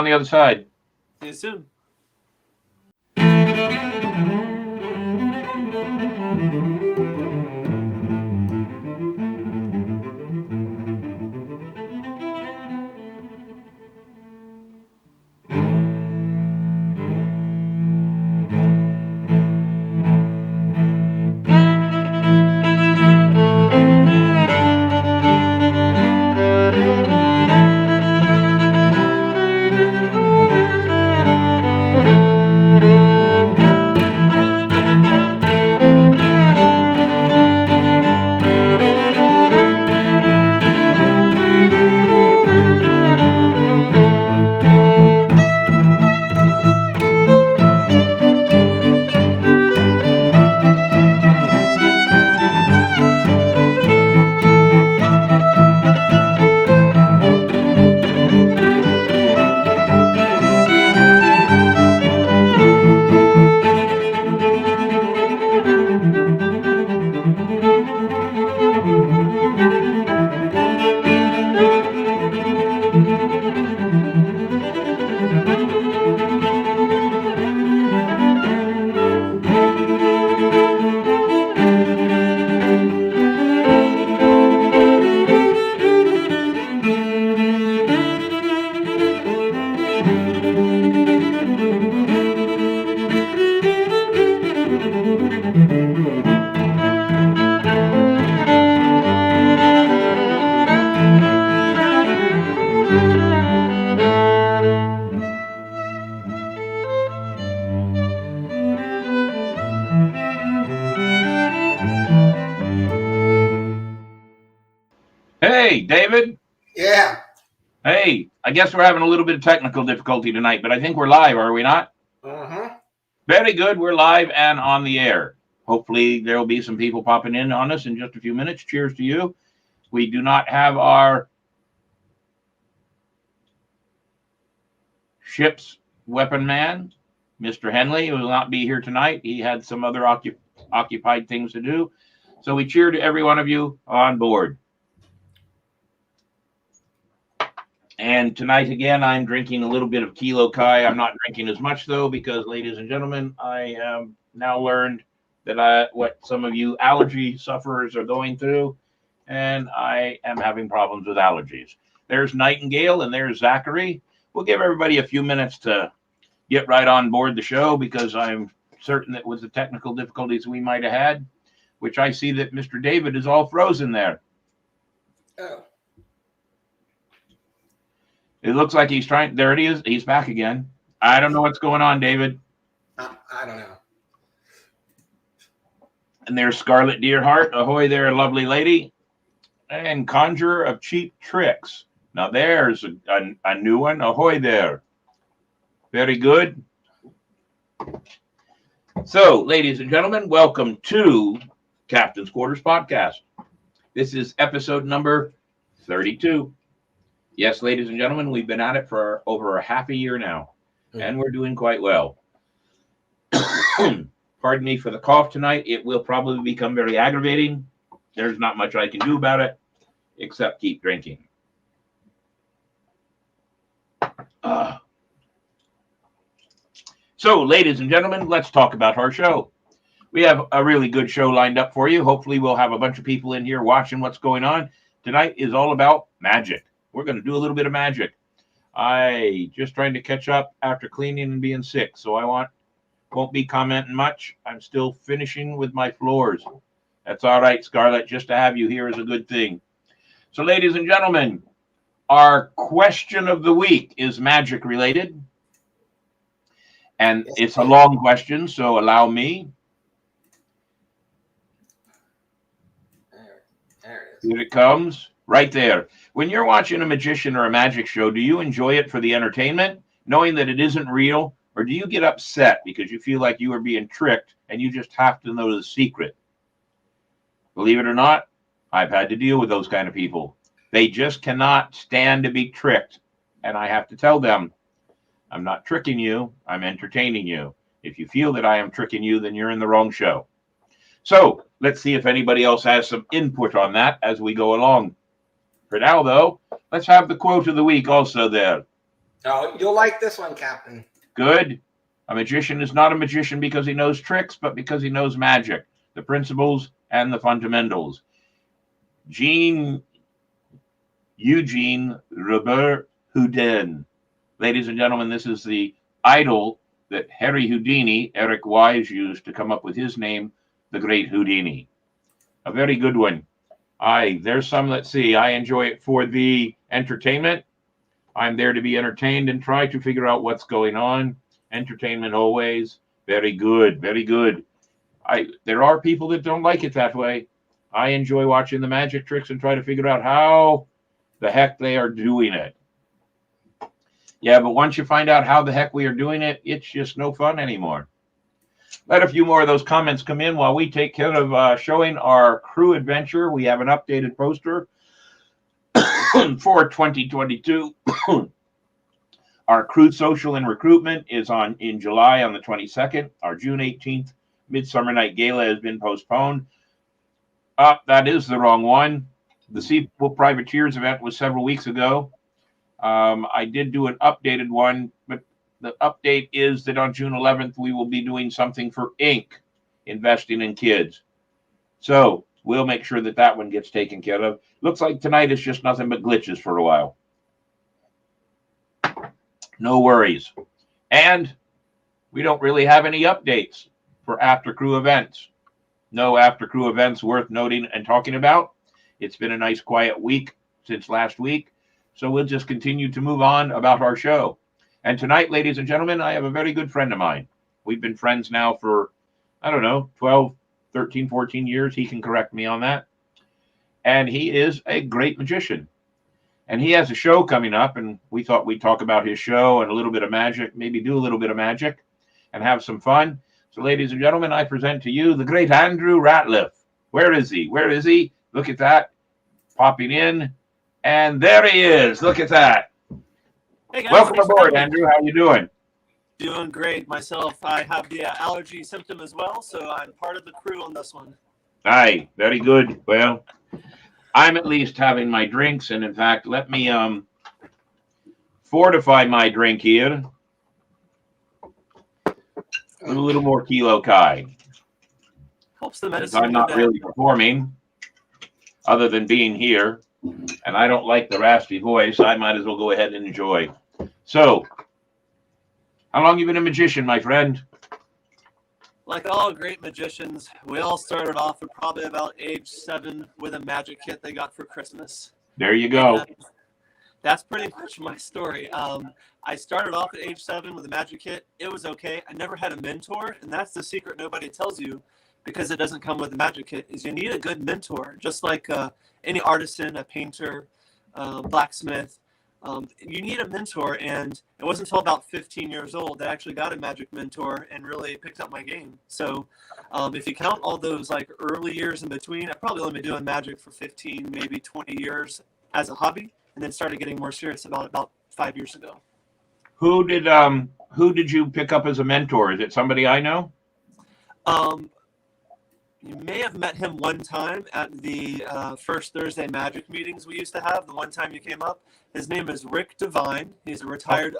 on the other side. See you soon. Hey, David. Yeah. Hey, I guess we're having a little bit of technical difficulty tonight, but I think we're live, are we not? Uh-huh. Very good. We're live and on the air. Hopefully there will be some people popping in on us in just a few minutes. Cheers to you. We do not have our ship's weapon man, Mr. Henley, who will not be here tonight. He had some other occupied things to do. So we cheer to every one of you on board. And tonight, again, I'm drinking a little bit of Kilo Kai. I'm not drinking as much, though, because, ladies and gentlemen, I have now learned that what some of you allergy sufferers are going through, and I am having problems with allergies. There's Nightingale, and there's Zachary. We'll give everybody a few minutes to get right on board the show, because I'm certain that with the technical difficulties we might have had, which I see that Mr. David is all frozen there. Oh. It looks like he's trying. There it is. He's back again. I don't know what's going on, David. I don't know. And there's Scarlet Deerheart. Ahoy there, lovely lady. And Conjurer of Cheap Tricks. Now there's a new one. Ahoy there. Very good. So, ladies and gentlemen, welcome to Captain's Quarters Podcast. This is episode number 32. Yes, ladies and gentlemen, we've been at it for over a half a year now, and we're doing quite well. Pardon me for the cough tonight. It will probably become very aggravating. There's not much I can do about it, except keep drinking. So, ladies and gentlemen, let's talk about our show. We have a really good show lined up for you. Hopefully, we'll have a bunch of people in here watching what's going on. Tonight is all about magic. We're going to do a little bit of magic. I just trying to catch up after cleaning and being sick, so I won't be commenting much. I'm still finishing with my floors. That's all right, Scarlett. Just to have you here is a good thing. So, ladies and gentlemen, our question of the week is magic related. And it's a long question, so allow me. There it is. Here it comes, right there. When you're watching a magician or a magic show, do you enjoy it for the entertainment, knowing that it isn't real? Or do you get upset because you feel like you are being tricked and you just have to know the secret? Believe it or not, I've had to deal with those kind of people. They just cannot stand to be tricked. And I have to tell them, I'm not tricking you, I'm entertaining you. If you feel that I am tricking you, then you're in the wrong show. So let's see if anybody else has some input on that as we go along. For now, though, let's have the quote of the week also there. Oh, you'll like this one, Captain. Good. A magician is not a magician because he knows tricks, but because he knows magic, the principles and the fundamentals. Eugene Robert Houdin. Ladies and gentlemen, this is the idol that Harry Houdini, Eric Wise, used to come up with his name, the Great Houdini. A very good one. There's some, let's see, I enjoy it for the entertainment. I'm there to be entertained and try to figure out what's going on. Entertainment always. Very good, very good. There are people that don't like it that way. I enjoy watching the magic tricks and try to figure out how the heck they are doing it. Yeah, but once you find out how the heck we are doing it, it's just no fun anymore. Let a few more of those comments come in while we take care of showing our crew adventure. We have an updated poster for 2022. Our crew social and recruitment is in July on the 22nd. Our June 18th Midsummer Night Gala has been postponed. That is the wrong one. The Seapool Privateers event was several weeks ago. I did do an updated one, but the update is that on June 11th, we will be doing something for Inc., investing in kids. So we'll make sure that that one gets taken care of. Looks like tonight is just nothing but glitches for a while. No worries. And we don't really have any updates for after crew events. No after crew events worth noting and talking about. It's been a nice quiet week since last week. So we'll just continue to move on about our show. And tonight, ladies and gentlemen, I have a very good friend of mine. We've been friends now for, 12, 13, 14 years. He can correct me on that. And he is a great magician. And he has a show coming up, and we thought we'd talk about his show and a little bit of magic, maybe do a little bit of magic and have some fun. So, ladies and gentlemen, I present to you the great Andrew Ratliff. Where is he? Where is he? Look at that. Popping in. And there he is. Look at that. Hey guys, welcome aboard, Andrew. How you doing? Doing great myself. I have the allergy symptom as well, so I'm part of the crew on this one. Aye, very good. Well, I'm at least having my drinks, and in fact, let me fortify my drink here with a little more Kilo Kai. Helps the medicine. I'm not really performing, other than being here, and I don't like the raspy voice. I might as well go ahead and enjoy. So, how long you been a magician, my friend? Like all great magicians, we all started off at probably about age 7 with a magic kit they got for Christmas. There you go. And that's pretty much my story. I started off at age 7 with a magic kit. It was okay. I never had a mentor, and that's the secret nobody tells you, because it doesn't come with a magic kit, is you need a good mentor. Just like any artisan, a painter, blacksmith, you need a mentor. And it wasn't until about 15 years old that I actually got a magic mentor and really picked up my game. So if you count all those like early years in between, I've probably only been doing magic for 15, maybe 20 years as a hobby, and then started getting more serious about 5 years ago. Who did you pick up as a mentor? Is it somebody I know? You may have met him one time at the first Thursday magic meetings we used to have. The one time you came up, his name is Rick Devine. He's a retired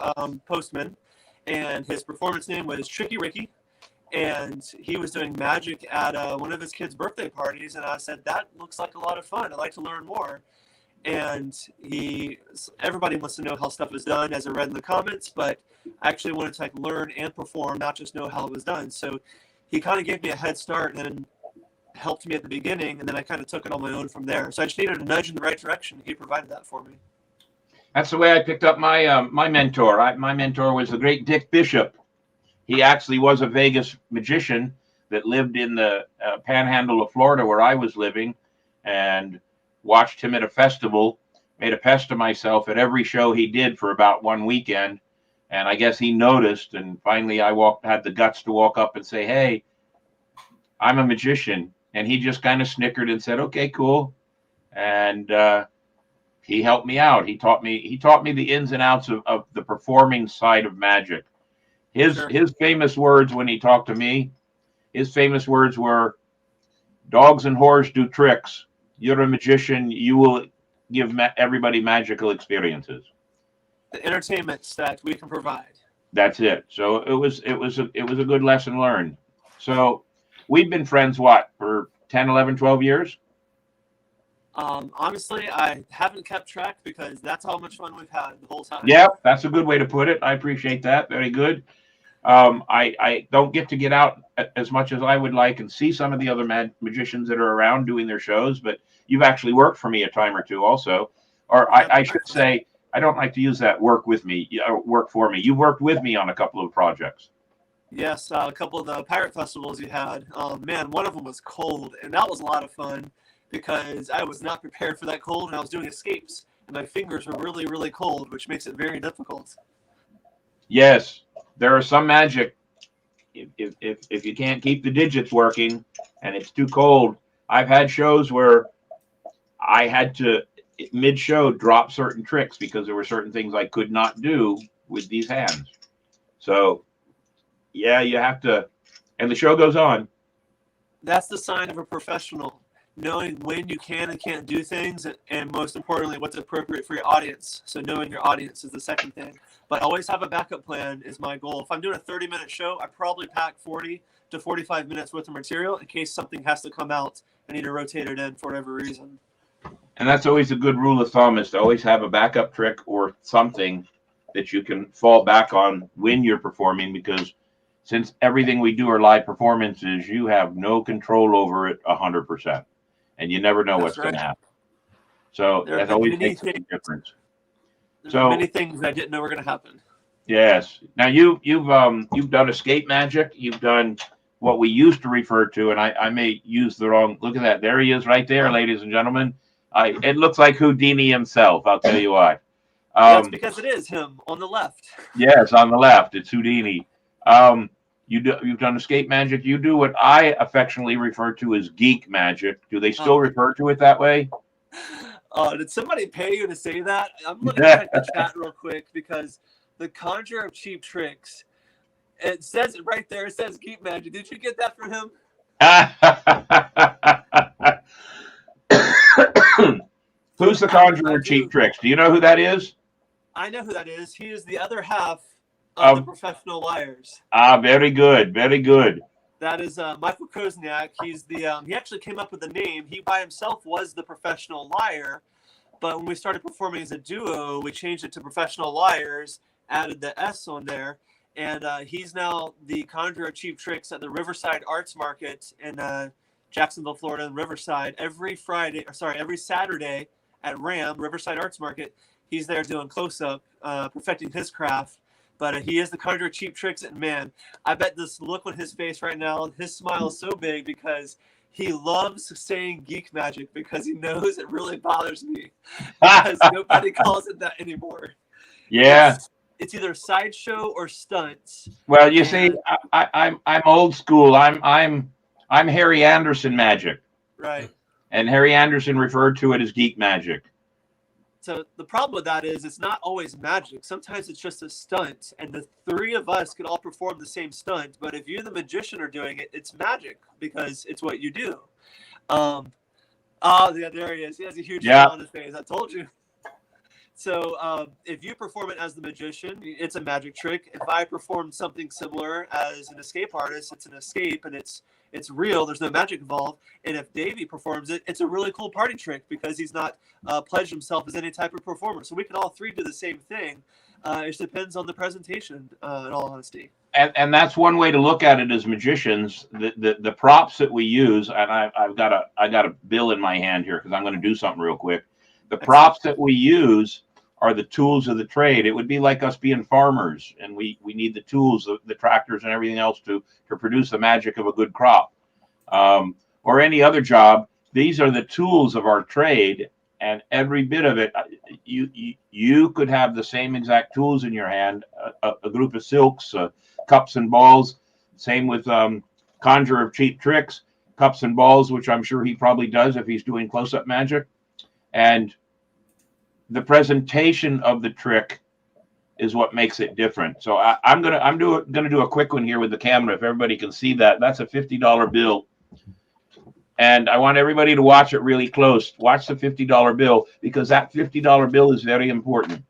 postman, and his performance name was Tricky Ricky. And he was doing magic at one of his kids' birthday parties, and I said, that looks like a lot of fun. I'd like to learn more. And everybody wants to know how stuff is done, as I read in the comments, but I actually wanted to learn and perform, not just know how it was done. So he kind of gave me a head start and then helped me at the beginning, and then I kind of took it on my own from there. So I just needed a nudge in the right direction. He provided that for me. That's the way I picked up my my mentor. My mentor was the great Dick Bishop. He actually was a Vegas magician that lived in the panhandle of Florida where I was living, and watched him at a festival, made a pest of myself at every show he did for about one weekend. And I guess he noticed, and finally I had the guts to walk up and say, hey, I'm a magician. And he just kind of snickered and said, okay, cool. And he helped me out. He taught me the ins and outs of the performing side of magic. His famous words when he talked to me, his famous words were, dogs and whores do tricks. You're a magician. You will give everybody magical experiences. the entertainment that we can provide. That's it. So it was a good lesson learned. So we've been friends, what, for 10, 11, 12 years? Honestly, I haven't kept track because that's how much fun we've had the whole time. Yeah, that's a good way to put it. I appreciate that. Very good. I don't get out as much as I would like and see some of the other magicians that are around doing their shows, but you've actually worked for me a time or two also. Or I should say, I don't like to use that work with me, work for me. You worked with me on a couple of projects. Yes, a couple of the pirate festivals you had. Man, one of them was cold, and that was a lot of fun because I was not prepared for that cold, and I was doing escapes, and my fingers were really, really cold, which makes it very difficult. Yes, there are some magic. If you can't keep the digits working and it's too cold, I've had shows where I had to mid-show drop certain tricks because there were certain things I could not do with these hands. So yeah, you have to, and the show goes on. That's the sign of a professional, knowing when you can and can't do things, and most importantly, what's appropriate for your audience. So knowing your audience is the second thing. But always have a backup plan is my goal. If I'm doing a 30-minute show, I probably pack 40 to 45 minutes worth of material in case something has to come out. I need to rotate it in for whatever reason. And that's always a good rule of thumb, is to always have a backup trick or something that you can fall back on when you're performing, because since everything we do are live performances, you have no control over it 100%. And you never know what's going to happen. So that always makes a big difference. So many things I didn't know were going to happen. Yes. Now you've done escape magic. You've done what we used to refer to, and I may use the wrong. Look at that. There he is, right there, ladies and gentlemen. It looks like Houdini himself. I'll tell you why. That's because it is him on the left. Yes, on the left, it's Houdini. You've done escape magic. You do what I affectionately refer to as geek magic. Do they still refer to it that way? Did somebody pay you to say that? I'm going to check the chat real quick because the Conjurer of Cheap Tricks, it says it right there. It says geek magic. Did you get that from him? Who's the Conjurer of Cheap Tricks? Do you know who that is? I know who that is. He is the other half of the Professional Liars. Very good. Very good. That is Michael Kozniak. He's the he actually came up with the name. He by himself was the Professional Liar, but when we started performing as a duo, we changed it to Professional Liars, added the S on there, and he's now the Conjurer of Cheap Tricks at the Riverside Arts Market in Jacksonville, Florida, and Riverside every Saturday at RAM Riverside Arts Market. He's there doing close-up, perfecting his craft. But he is the Conjurer of Cheap Tricks, and man, I bet this look on his face right now, his smile is so big because he loves saying geek magic because he knows it really bothers me because nobody calls it that anymore. Yeah, it's either sideshow or stunts. Well, you see, I'm old school. I'm Harry Anderson magic, right? And Harry Anderson referred to it as geek magic. So the problem with that is it's not always magic. Sometimes it's just a stunt, and the three of us could all perform the same stunt. But if you, the magician, are doing it, it's magic because it's what you do. Yeah, there he is. He has a huge smile on his face. I told you. So if you perform it as the magician, it's a magic trick. If I perform something similar as an escape artist, it's an escape, and it's real. There's no magic involved. And if Davey performs it, it's a really cool party trick because he's not pledged himself as any type of performer. So we can all three do the same thing. It just depends on the presentation, in all honesty. And that's one way to look at it as magicians. The props that we use, and I got a bill in my hand here because I'm going to do something real quick. The props that we use are the tools of the trade. It would be like us being farmers, and we need the tools, the tractors and everything else to produce the magic of a good crop. Or any other job, these are the tools of our trade, and every bit of it, you could have the same exact tools in your hand, a group of silks, cups and balls, same with Conjurer of Cheap Tricks, cups and balls, which I'm sure he probably does if he's doing close-up magic. And the presentation of the trick is what makes it different. So I'm gonna do a quick one here with the camera if everybody can see that. That's a $50 bill, and I want everybody to watch it really close. Watch the $50 bill because that $50 bill is very important.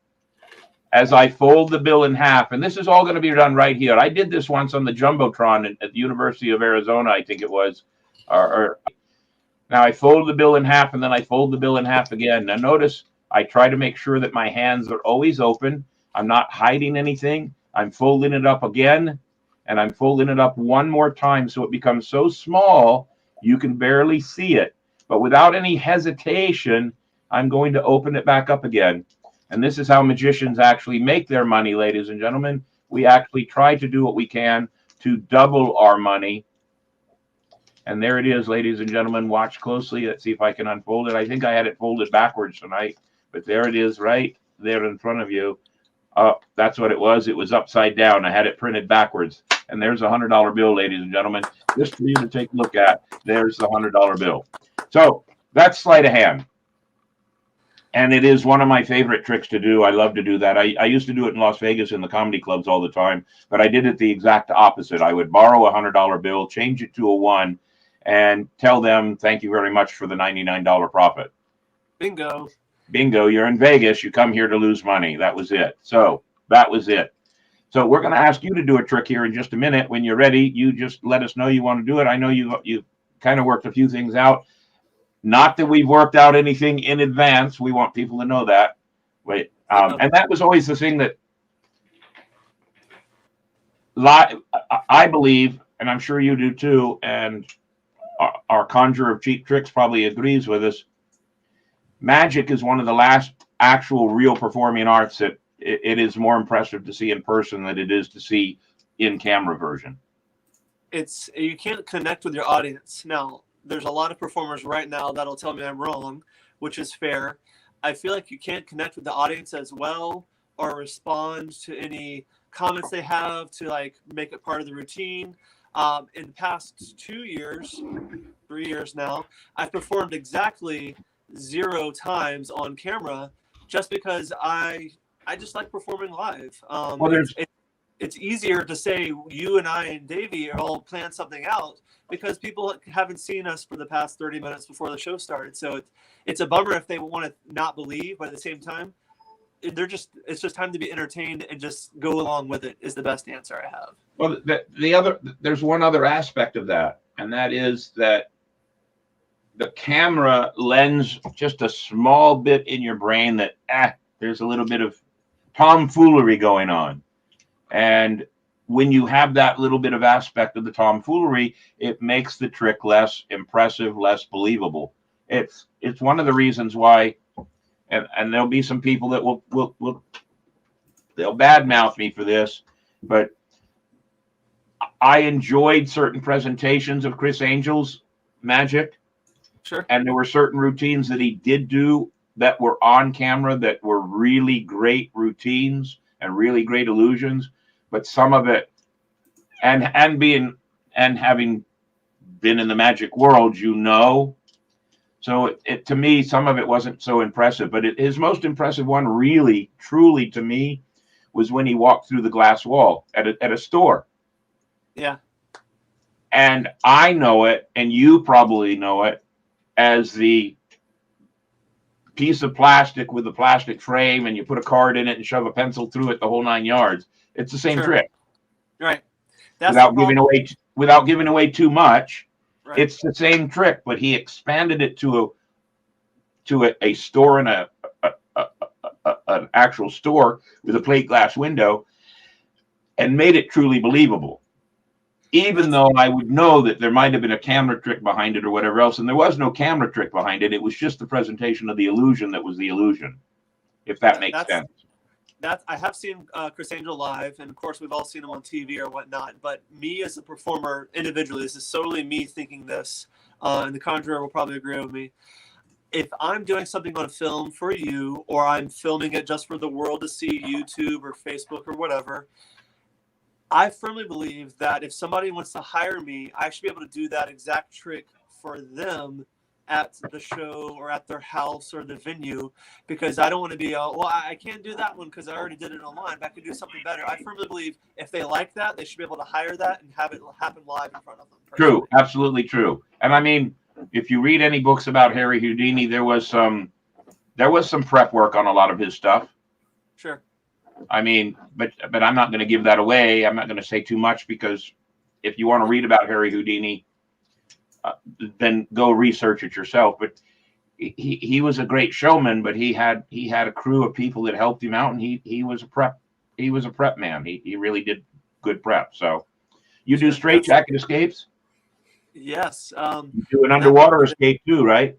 as I fold the bill in half, and this is all going to be done right here. I did this once on the Jumbotron at the University of Arizona, I think it was. Now I fold the bill in half, and then I fold the bill in half again. Now notice I try to make sure that my hands are always open. I'm not hiding anything. I'm folding it up again, and I'm folding it up one more time so it becomes so small you can barely see it. But without any hesitation, I'm going to open it back up again. And this is how magicians actually make their money, ladies and gentlemen. We actually try to do what we can to double our money. And there it is, ladies and gentlemen. Watch closely. Let's see if I can unfold it. I think I had it folded backwards tonight, but there it is right there in front of you. That's what it was. It was upside down. I had it printed backwards. And there's a $100 bill, ladies and gentlemen, just for you to take a look at. There's the $100 bill. So that's sleight of hand. And it is one of my favorite tricks to do. I love to do that. I used to do it in Las Vegas in the comedy clubs all the time, but I did it the exact opposite. I would borrow a $100 bill, change it to a 1, and tell them, thank you very much for the $99 profit. Bingo. Bingo, you're in Vegas. You come here to lose money. That was it. So that was it. So we're going to ask you to do a trick here in just a minute. When you're ready, you just let us know you want to do it. I know you've kind of worked a few things out. Not that we've worked out anything in advance. We want people to know that. Wait, and that was always the thing that I believe, and I'm sure you do too, and our conjurer of cheap tricks probably agrees with us. Magic is one of the last actual real performing arts that it is more impressive to see in person than it is to see in camera version. You can't connect with your audience. Now, there's a lot of performers right now that'll tell me I'm wrong, which is fair. I feel like you can't connect with the audience as well or respond to any comments they have to like make it part of the routine. In the past 2 years, 3 years now, I've performed exactly 0 times on camera just because I just like performing live. It's easier to say you and I and Davey are all plan something out because people haven't seen us for the past 30 minutes before the show started. So it's a bummer if they want to not believe, but at the same time, it's just time to be entertained and just go along with it is the best answer I have. Well, there's one other aspect of that, and that is that the camera lends just a small bit in your brain that there's a little bit of tomfoolery going on. And when you have that little bit of aspect of the tomfoolery, it makes the trick less impressive, less believable. It's one of the reasons why, and there'll be some people that they'll badmouth me for this, but I enjoyed certain presentations of Chris Angel's magic. Sure. And there were certain routines that he did do that were on camera that were really great routines and really great illusions. But some of it, and having been in the magic world, so it to me, some of it wasn't so impressive. But his most impressive one, really, truly to me, was when he walked through the glass wall at a store. Yeah. And I know it, and you probably know it, as the piece of plastic with the plastic frame, and you put a card in it and shove a pencil through it, the whole 9 yards. It's the same trick. Right. Without giving away too much. Right. It's the same trick, but he expanded it to a store and an actual store with a plate glass window and made it truly believable. Even though I would know that there might have been a camera trick behind it or whatever else, and there was no camera trick behind it. It was just the presentation of the illusion that was the illusion, if that makes sense. I have seen Chris Angel live, and of course we've all seen him on TV or whatnot. But me as a performer individually, this is solely me thinking this, and the conjurer will probably agree with me. If I'm doing something on film for you, or I'm filming it just for the world to see, YouTube or Facebook or whatever, I firmly believe that if somebody wants to hire me, I should be able to do that exact trick for them at the show or at their house or the venue, because I don't want to be, I can't do that one because I already did it online, but I could do something better. I firmly believe if they like that, they should be able to hire that and have it happen live in front of them. Personally. True. Absolutely true. And I mean, if you read any books about Harry Houdini, there was some prep work on a lot of his stuff. Sure. I mean, but I'm not going to give that away. I'm not going to say too much because if you want to read about Harry Houdini, then go research it yourself. But he was a great showman, but he had a crew of people that helped him out, and he was a prep man. He really did good prep. So you do straitjacket escapes? Yes. You do an underwater escape too, right?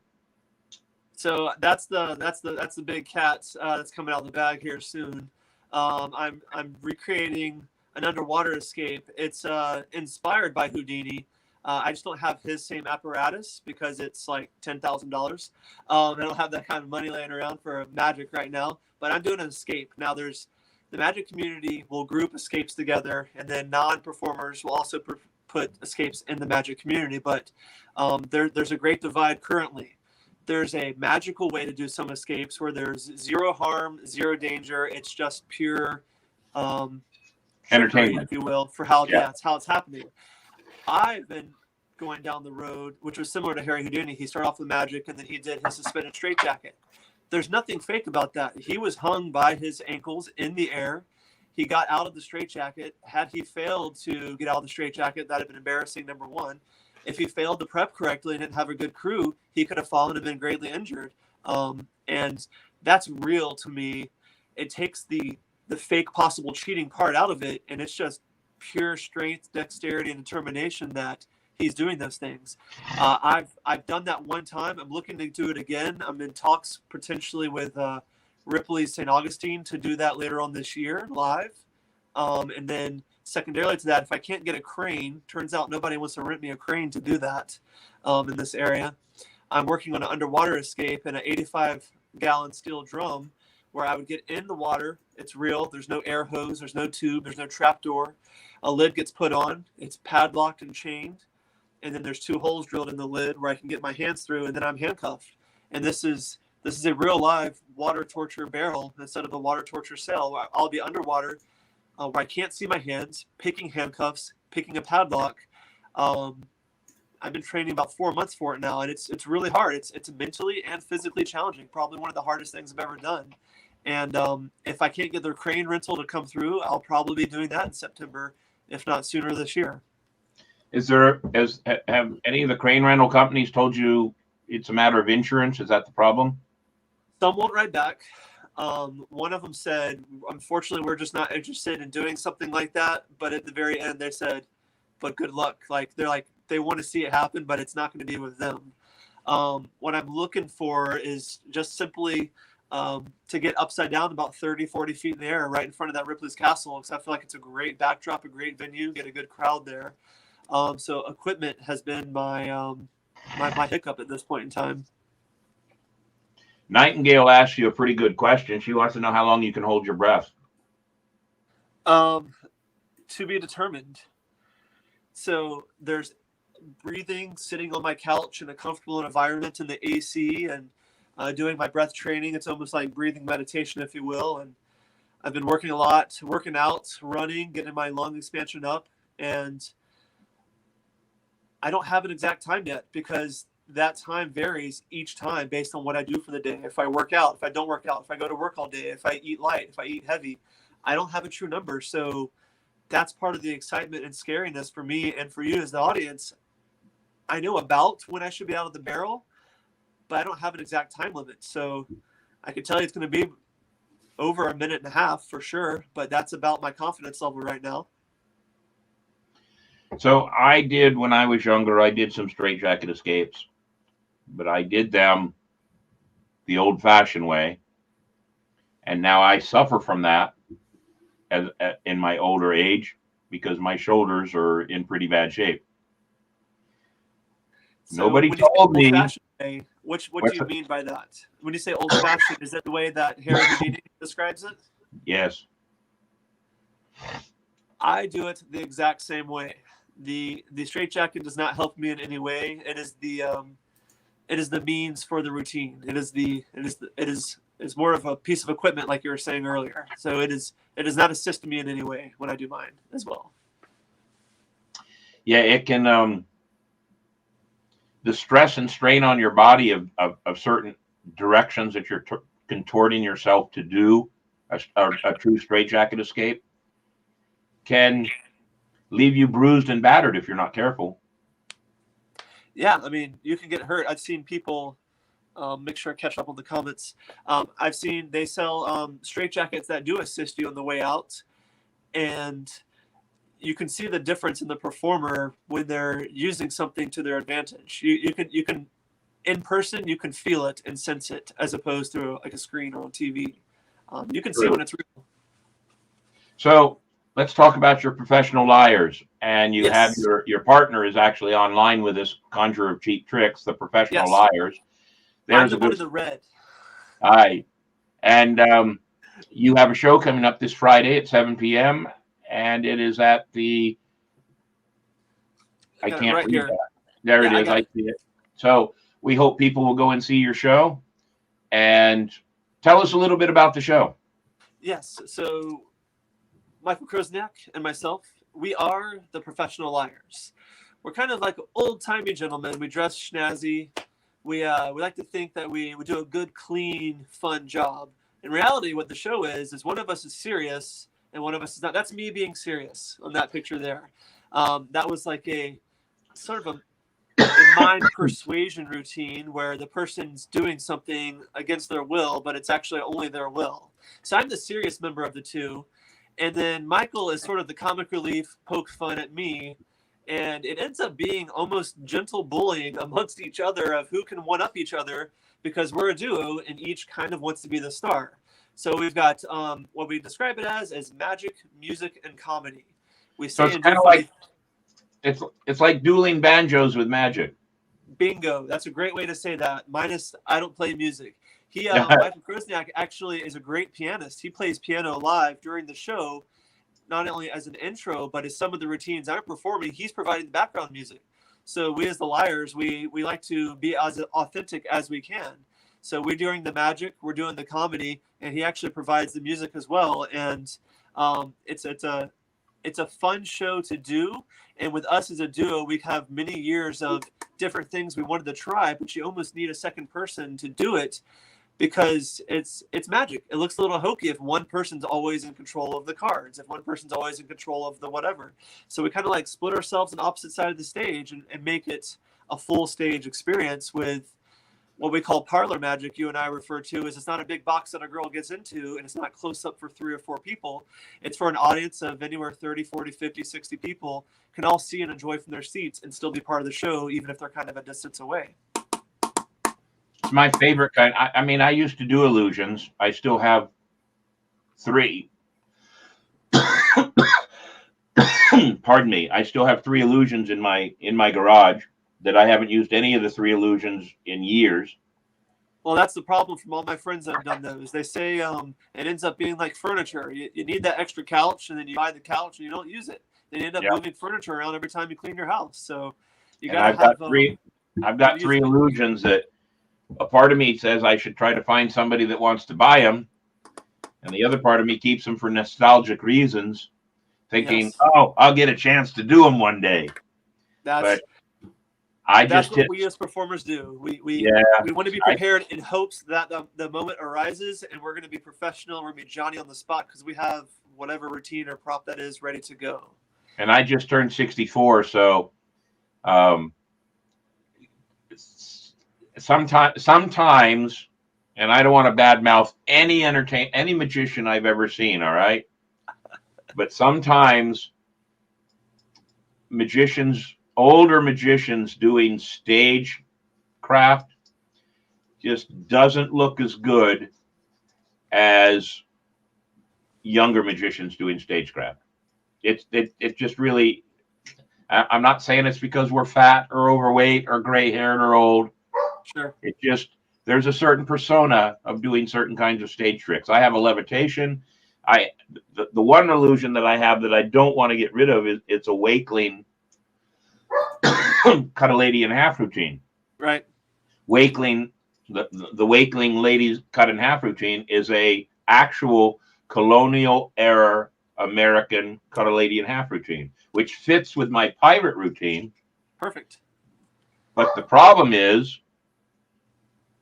So that's the big cat that's coming out of the bag here soon. I'm recreating an underwater escape. It's inspired by Houdini. I just don't have his same apparatus because it's like $10,000. I don't have that kind of money laying around for magic right now. But I'm doing an escape now. There's the magic community will group escapes together, and then non-performers will also put escapes in the magic community. But there's a great divide currently. There's a magical way to do some escapes where there's zero harm, zero danger. It's just pure entertainment, if you will, for how it's how it's happening. I've been going down the road, which was similar to Harry Houdini. He started off with magic, and then he did his suspended straitjacket. There's nothing fake about that. He was hung by his ankles in the air. He got out of the straitjacket. Had he failed to get out of the straitjacket, that'd have been embarrassing, number one. If he failed to prep correctly and didn't have a good crew, he could have fallen and been greatly injured. And that's real to me. It takes the fake possible cheating part out of it, and it's just pure strength, dexterity, and determination that he's doing those things. I've done that one time. I'm looking to do it again. I'm in talks potentially with Ripley St. Augustine to do that later on this year live. And then secondarily to that, if I can't get a crane, turns out nobody wants to rent me a crane to do that in this area. I'm working on an underwater escape in an 85-gallon steel drum where I would get in the water. It's real. There's no air hose. There's no tube. There's no trap door. A lid gets put on. It's padlocked and chained. And then there's 2 holes drilled in the lid where I can get my hands through, and then I'm handcuffed. And this is a real live water torture barrel instead of a water torture cell. I'll be underwater where I can't see my hands, picking handcuffs, picking a padlock. I've been training about 4 months for it now, and it's really hard. It's mentally and physically challenging. Probably one of the hardest things I've ever done. And if I can't get their crane rental to come through, I'll probably be doing that in September, if not sooner this year. Have any of the crane rental companies told you it's a matter of insurance? Is that the problem? Some won't write back. One of them said, unfortunately, we're just not interested in doing something like that. But at the very end, they said, but good luck. They want to see it happen, but it's not going to be with them. What I'm looking for is just simply to get upside down about 30, 40 feet in the air right in front of that Ripley's Castle, because I feel like it's a great backdrop, a great venue, get a good crowd there. So equipment has been my hiccup at this point in time. Nightingale asked you a pretty good question. She wants to know how long you can hold your breath. To be determined. So there's breathing, sitting on my couch in a comfortable environment in the AC, and doing my breath training. It's almost like breathing meditation, if you will. And I've been working a lot, working out, running, getting my lung expansion up. And I don't have an exact time yet because that time varies each time based on what I do for the day. If I work out, if I don't work out, if I go to work all day, if I eat light, if I eat heavy, I don't have a true number. So that's part of the excitement and scariness for me and for you as the audience. I know about when I should be out of the barrel, but I don't have an exact time limit. So I can tell you it's going to be over a minute and a half for sure, but that's about my confidence level right now. So I did, when I was younger, I did some straitjacket escapes, but I did them the old-fashioned way. And now I suffer from that in my older age because my shoulders are in pretty bad shape. So nobody told me. What do you mean by that? When you say old-fashioned, is that the way that Harry Houdini describes it? Yes. I do it the exact same way. The straitjacket does not help me in any way. It is the means for the routine. It's more of a piece of equipment, like you were saying earlier. So it does not assist me in any way when I do mine as well. Yeah, it can. The stress and strain on your body of certain directions that you're contorting yourself to do a true straitjacket escape can leave you bruised and battered if you're not careful. Yeah, I mean, you can get hurt. I've seen people. Make sure I catch up on the comments. I've seen they sell straitjackets that do assist you on the way out, and you can see the difference in the performer when they're using something to their advantage. You can in person you can feel it and sense it as opposed to like a screen or on TV. You can see when it's real. So let's talk about your professional liars. And you have Yes. your partner is actually online with us, Conjurer of Cheap Tricks, the professional Yes. liars. I'm There's the a one good. in the red. Aye. And you have a show coming up this Friday at 7 p.m. And it is at the. I got it can't right read here. that. There Yeah, it is. I see it. So we hope people will go and see your show. And tell us a little bit about the show. Yes. So Michael Krosniak and myself, we are the professional liars. We're kind of like old-timey gentlemen. We dress snazzy. We like to think that we do a good, clean, fun job. In reality, what the show is one of us is serious and one of us is not. That's me being serious on that picture there. That was like a sort of a mind persuasion routine where the person's doing something against their will, but it's actually only their will. So I'm the serious member of the two. And then Michael is sort of the comic relief, poke fun at me. And it ends up being almost gentle bullying amongst each other of who can one-up each other because we're a duo and each kind of wants to be the star. So we've got what we describe it as magic, music, and comedy. We So say it's and kind do of funny. like it's like dueling banjos with magic. Bingo. That's a great way to say that. Minus, I don't play music. Michael Krosniak actually is a great pianist. He plays piano live during the show, not only as an intro, but as some of the routines I'm performing, he's providing the background music. So we as the liars, we like to be as authentic as we can. So we're doing the magic, we're doing the comedy, and he actually provides the music as well. And it's a fun show to do. And with us as a duo, we have many years of different things we wanted to try, but you almost need a second person to do it because it's magic. It looks a little hokey if one person's always in control of the cards, if one person's always in control of the whatever. So we kind of like split ourselves on the opposite side of the stage and make it a full stage experience with what we call parlor magic. You and I refer to as it's not a big box that a girl gets into and it's not close up for 3 or 4 people. It's for an audience of anywhere 30, 40, 50, 60 people can all see and enjoy from their seats and still be part of the show, even if they're kind of a distance away. It's my favorite kind. I mean, I used to do illusions. I still have 3. Pardon me. I still have 3 illusions in my garage that I haven't used any of the 3 illusions in years. Well, that's the problem from all my friends that have done those. They say it ends up being like furniture. You need that extra couch, and then you buy the couch and you don't use it. Then you end up moving furniture around every time you clean your house. So you got to have. I've got 3 illusions that a part of me says I should try to find somebody that wants to buy them, and the other part of me keeps them for nostalgic reasons, thinking, "Oh, I'll get a chance to do them one day." That's what we as performers do. We want to be prepared in hopes that the moment arises, and we're going to be professional. We're going to be Johnny on the spot because we have whatever routine or prop that is ready to go. And I just turned 64, so sometimes, and I don't want to badmouth any magician I've ever seen, all right? But sometimes older magicians doing stage craft just doesn't look as good as younger magicians doing stagecraft. It just really, I'm not saying it's because we're fat or overweight or gray haired or old. Sure. It just, there's a certain persona of doing certain kinds of stage tricks. I have a levitation. The one illusion that I have that I don't want to get rid of is it's a wakeling cut a lady in half routine. Right. Wakeling, the wakeling ladies cut in half routine is a actual colonial era American cut a lady in half routine, which fits with my pirate routine. Perfect. But the problem is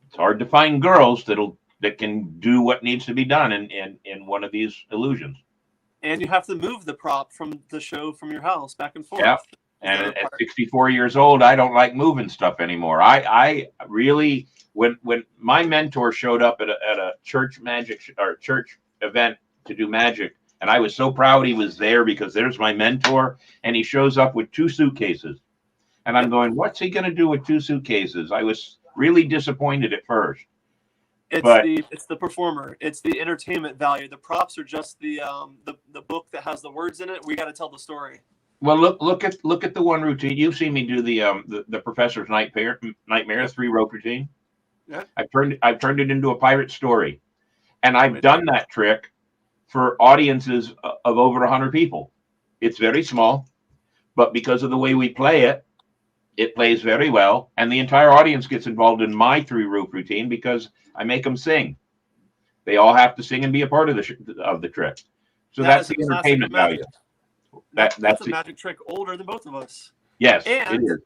it's hard to find girls that'll that can do what needs to be done in one of these illusions. And you have to move the prop from the show from your house back and forth. Yeah. And at 64 years old, I don't like moving stuff anymore. I really, when my mentor showed up at a church magic or church event to do magic, and I was so proud he was there because there's my mentor, and he shows up with 2 suitcases. And I'm going, what's he going to do with 2 suitcases? I was really disappointed at first. It's the performer. It's the entertainment value. The props are just the book that has the words in it. We got to tell the story. Well, look at the one routine. You've seen me do the professor's nightmare 3-rope routine. Yeah. I've turned it into a pirate story, and I've done that trick for audiences of over 100 people. It's very small, but because of the way we play it, it plays very well, and the entire audience gets involved in my 3-rope routine because I make them sing. They all have to sing and be a part of the trick. So that's the entertainment value. That's a magic trick older than both of us. Yes, it is.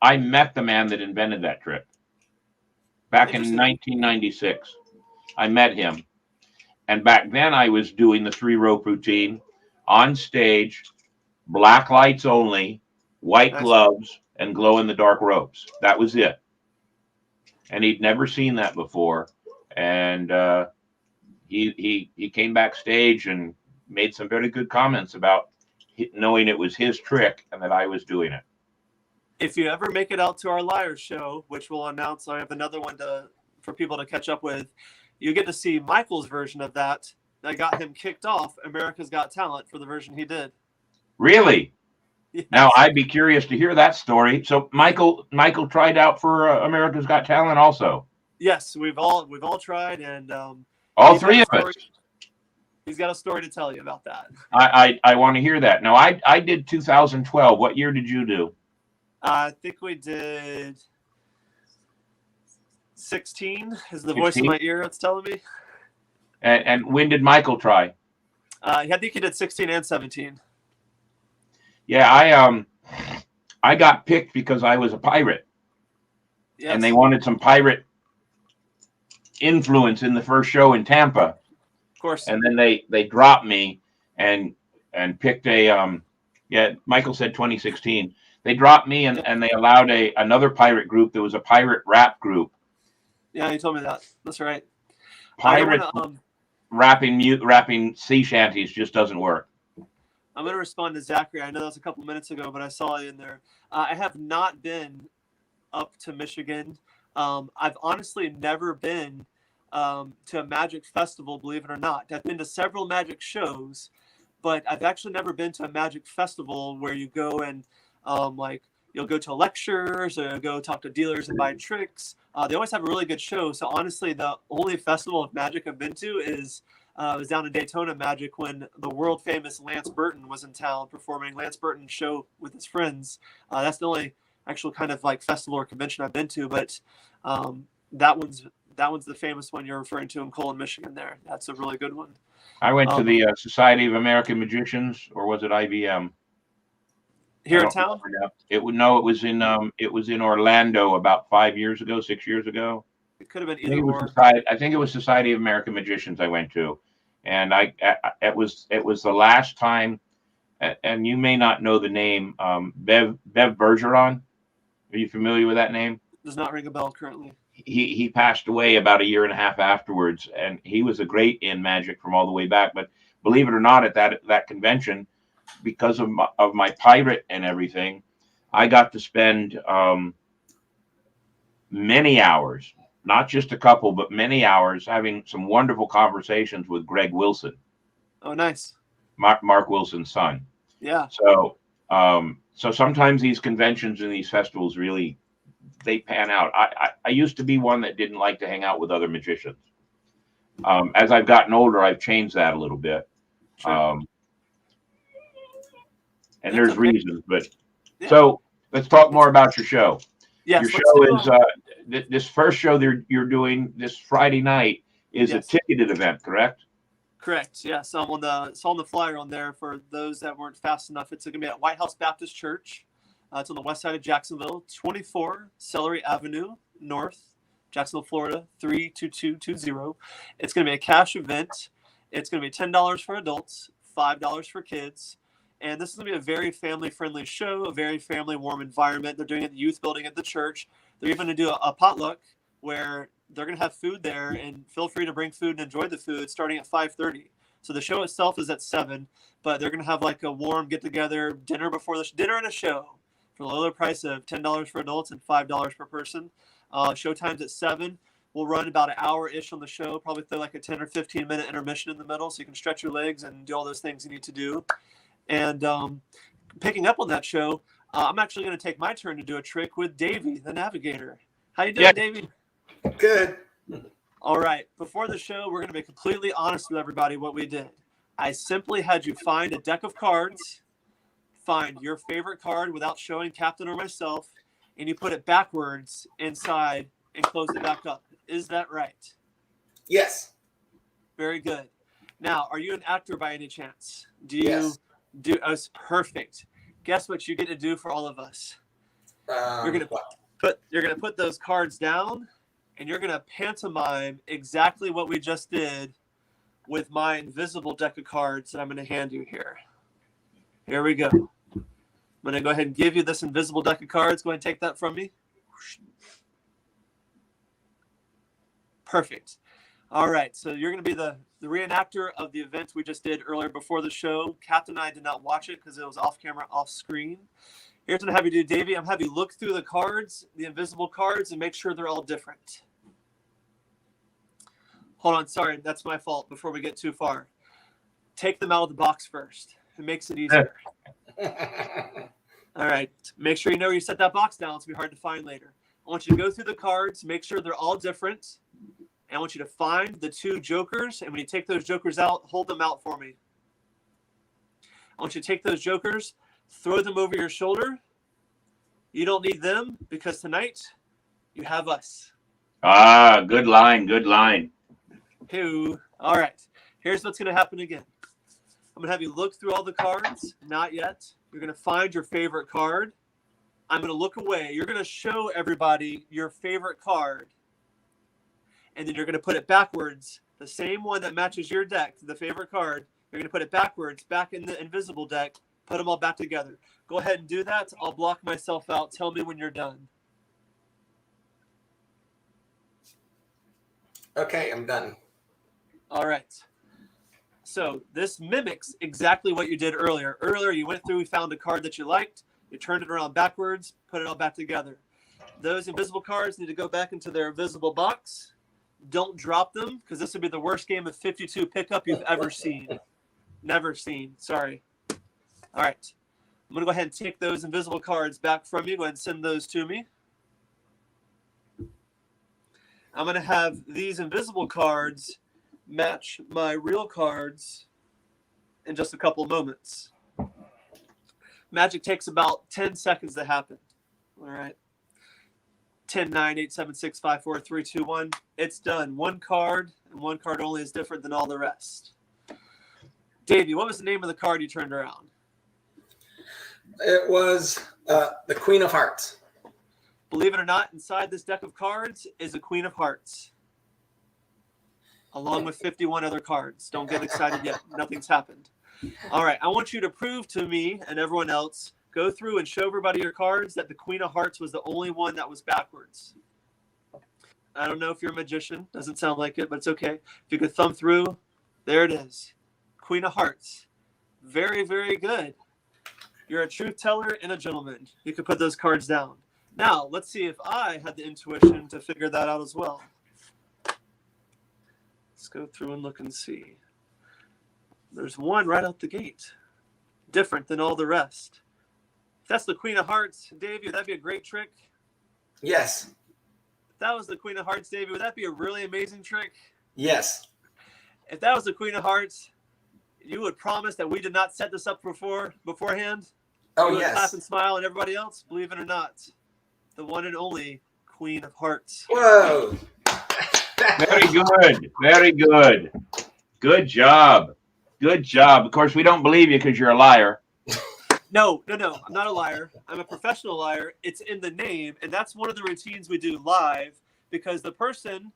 I met the man that invented that trick back in 1996. I met him, and back then I was doing the 3-rope routine on stage, black lights only, white gloves, and glow-in-the-dark ropes. That was it. And he'd never seen that before, and he came backstage and made some very good comments about knowing it was his trick and that I was doing it. If you ever make it out to our Liar show, which we'll announce, I have another one for people to catch up with, you get to see Michael's version of that got him kicked off America's Got Talent for the version he did. Really? Yes. Now, I'd be curious to hear that story. So Michael tried out for America's Got Talent also? Yes, we've all tried, and all 3 of us. He's got a story to tell you about that. I want to hear that. Now, I did 2012. What year did you do? I think we did 16 is the voice in my ear that's telling me. And when did Michael try? I think he did 16 and 17. Yeah, I got picked because I was a pirate. Yes. And they wanted some pirate influence in the first show in Tampa. Of course. And then they dropped me and picked Michael said 2016. They dropped me and they allowed another pirate group that was a pirate rap group. Yeah, you told me that. That's right. Pirate rapping sea shanties just doesn't work. I'm going to respond to Zachary. I know that was a couple minutes ago, but I saw it in there. I have not been up to Michigan. I've honestly never been to a magic festival, believe it or not. I've been to several magic shows, but I've actually never been to a magic festival where you go and you'll go to lectures or go talk to dealers and buy tricks. They always have a really good show. So honestly, the only festival of magic I've been to was down in Daytona Magic when the world famous Lance Burton was in town performing Lance Burton's show with his friends. That's the only actual kind of like festival or convention I've been to, but that one's the famous one you're referring to in Colon, Michigan there. That's a really good one. I went to the Society of American Magicians, or was it IVM? Here in town? It was in Orlando about 6 years ago. It could have been either or. I think it was Society of American Magicians I went to, and it was the last time. And you may not know the name, Bev Bergeron. Are you familiar with that name? Does not ring a bell currently. He passed away about 1.5 years afterwards, and he was a great in magic from all the way back. But believe it or not, at that convention, because of my pirate and everything, I got to spend many hours, not just a couple, but many hours, having some wonderful conversations with Greg Wilson. Oh, nice. Mark Wilson's son. Yeah. So sometimes these conventions and these festivals really, they pan out. I used to be one that didn't like to hang out with other magicians. As I've gotten older, I've changed that a little bit. Sure. And there's reasons, but so let's talk more about your show. Yes, your show is this first show you're doing this Friday night is a ticketed event, correct? Correct. Yes, it's on the flyer on there for those that weren't fast enough. It's going to be at White House Baptist Church. It's on the west side of Jacksonville, 24 Celery Avenue North, Jacksonville, Florida, 32220. It's going to be a cash event. It's going to be $10 for adults, $5 for kids. And this is going to be a very family-friendly show, a very family-warm environment. They're doing it at the youth building at the church. They're even going to do a potluck where they're going to have food there, and feel free to bring food and enjoy the food starting at 5:30. So the show itself is at 7, but they're going to have like a warm get-together dinner before the dinner and a show for the lower price of $10 for adults and $5 per person. Show time's at 7. We'll run about an hour-ish on the show, probably throw like a 10 or 15-minute intermission in the middle so you can stretch your legs and do all those things you need to do. And picking up on that show, I'm actually going to take my turn to do a trick with Davey, the Navigator. How you doing, Davey? Good. All right. Before the show, we're going to be completely honest with everybody what we did. I simply had you find a deck of cards, find your favorite card without showing Captain or myself, and you put it backwards inside and close it back up. Is that right? Yes. Very good. Now, are you an actor by any chance? Do you Yes. do us perfect? Guess what you get to do for all of us? You're gonna put those cards down, and you're gonna pantomime exactly what we just did with my invisible deck of cards that I'm gonna hand you here. Here we go. I'm gonna go ahead and give you this invisible deck of cards. Go ahead and take that from me. Perfect. All right, so you're going to be the reenactor of the event we just did earlier before the show. Captain and I did not watch it because it was off camera, off screen. Here's what I have you do, Davey. I'm have you look through the cards, the invisible cards, and make sure they're all different. Hold on, sorry, that's my fault before we get too far. Take them out of the box first. It makes it easier. All right, make sure you know where you set that box down. It's going to be hard to find later. I want you to go through the cards, make sure they're all different. And I want you to find the 2 jokers, and when you take those jokers out, hold them out for me. I want you to take those jokers, throw them over your shoulder. You don't need them because tonight you have us. Ah, good line, good line. All right. Here's what's going to happen again. I'm going to have you look through all the cards. Not yet. You're going to find your favorite card. I'm going to look away. You're going to show everybody your favorite card. And then you're going to put it backwards, the same one that matches your deck, the favorite card. You're going to put it backwards, back in the invisible deck, put them all back together. Go ahead and do that. I'll block myself out. Tell me when you're done. Okay, I'm done. All right. So this mimics exactly what you did earlier. Earlier, you went through, we found a card that you liked. You turned it around backwards, put it all back together. Those invisible cards need to go back into their invisible box. Don't drop them because this would be the worst game of 52 pickup you've ever seen. Never seen. Sorry. All right. I'm going to go ahead and take those invisible cards back from you. Go ahead and send those to me. I'm going to have these invisible cards match my real cards in just a couple of moments. Magic takes about 10 seconds to happen. All right. 10, 9, 8, 7, 6, 5, 4, 3, 2, 1. It's done. One card, and one card only is different than all the rest. Davey, what was the name of the card you turned around? It was the Queen of Hearts. Believe it or not, inside this deck of cards is a Queen of Hearts, along with 51 other cards. Don't get excited yet. Nothing's happened. All right. I want you to prove to me and everyone else, go through and show everybody your cards that the Queen of Hearts was the only one that was backwards. I don't know if you're a magician. Doesn't sound like it, but it's okay. If you could thumb through, there it is. Queen of Hearts. Very, very good. You're a truth teller and a gentleman. You could put those cards down. Now, let's see if I had the intuition to figure that out as well. Let's go through and look and see. There's one right out the gate. Different than all the rest. If that's the Queen of Hearts, Davey, would that be a great trick? Yes. If that was the Queen of Hearts, Davey, would that be a really amazing trick? Yes. If that was the Queen of Hearts, you would promise that we did not set this up beforehand? Oh, you would yes. clap and smile, and everybody else, believe it or not, the one and only Queen of Hearts. Whoa. Very good. Very good. Good job. Good job. Of course, we don't believe you because you're a liar. No. I'm not a liar. I'm a professional liar. It's in the name, and that's one of the routines we do live because the person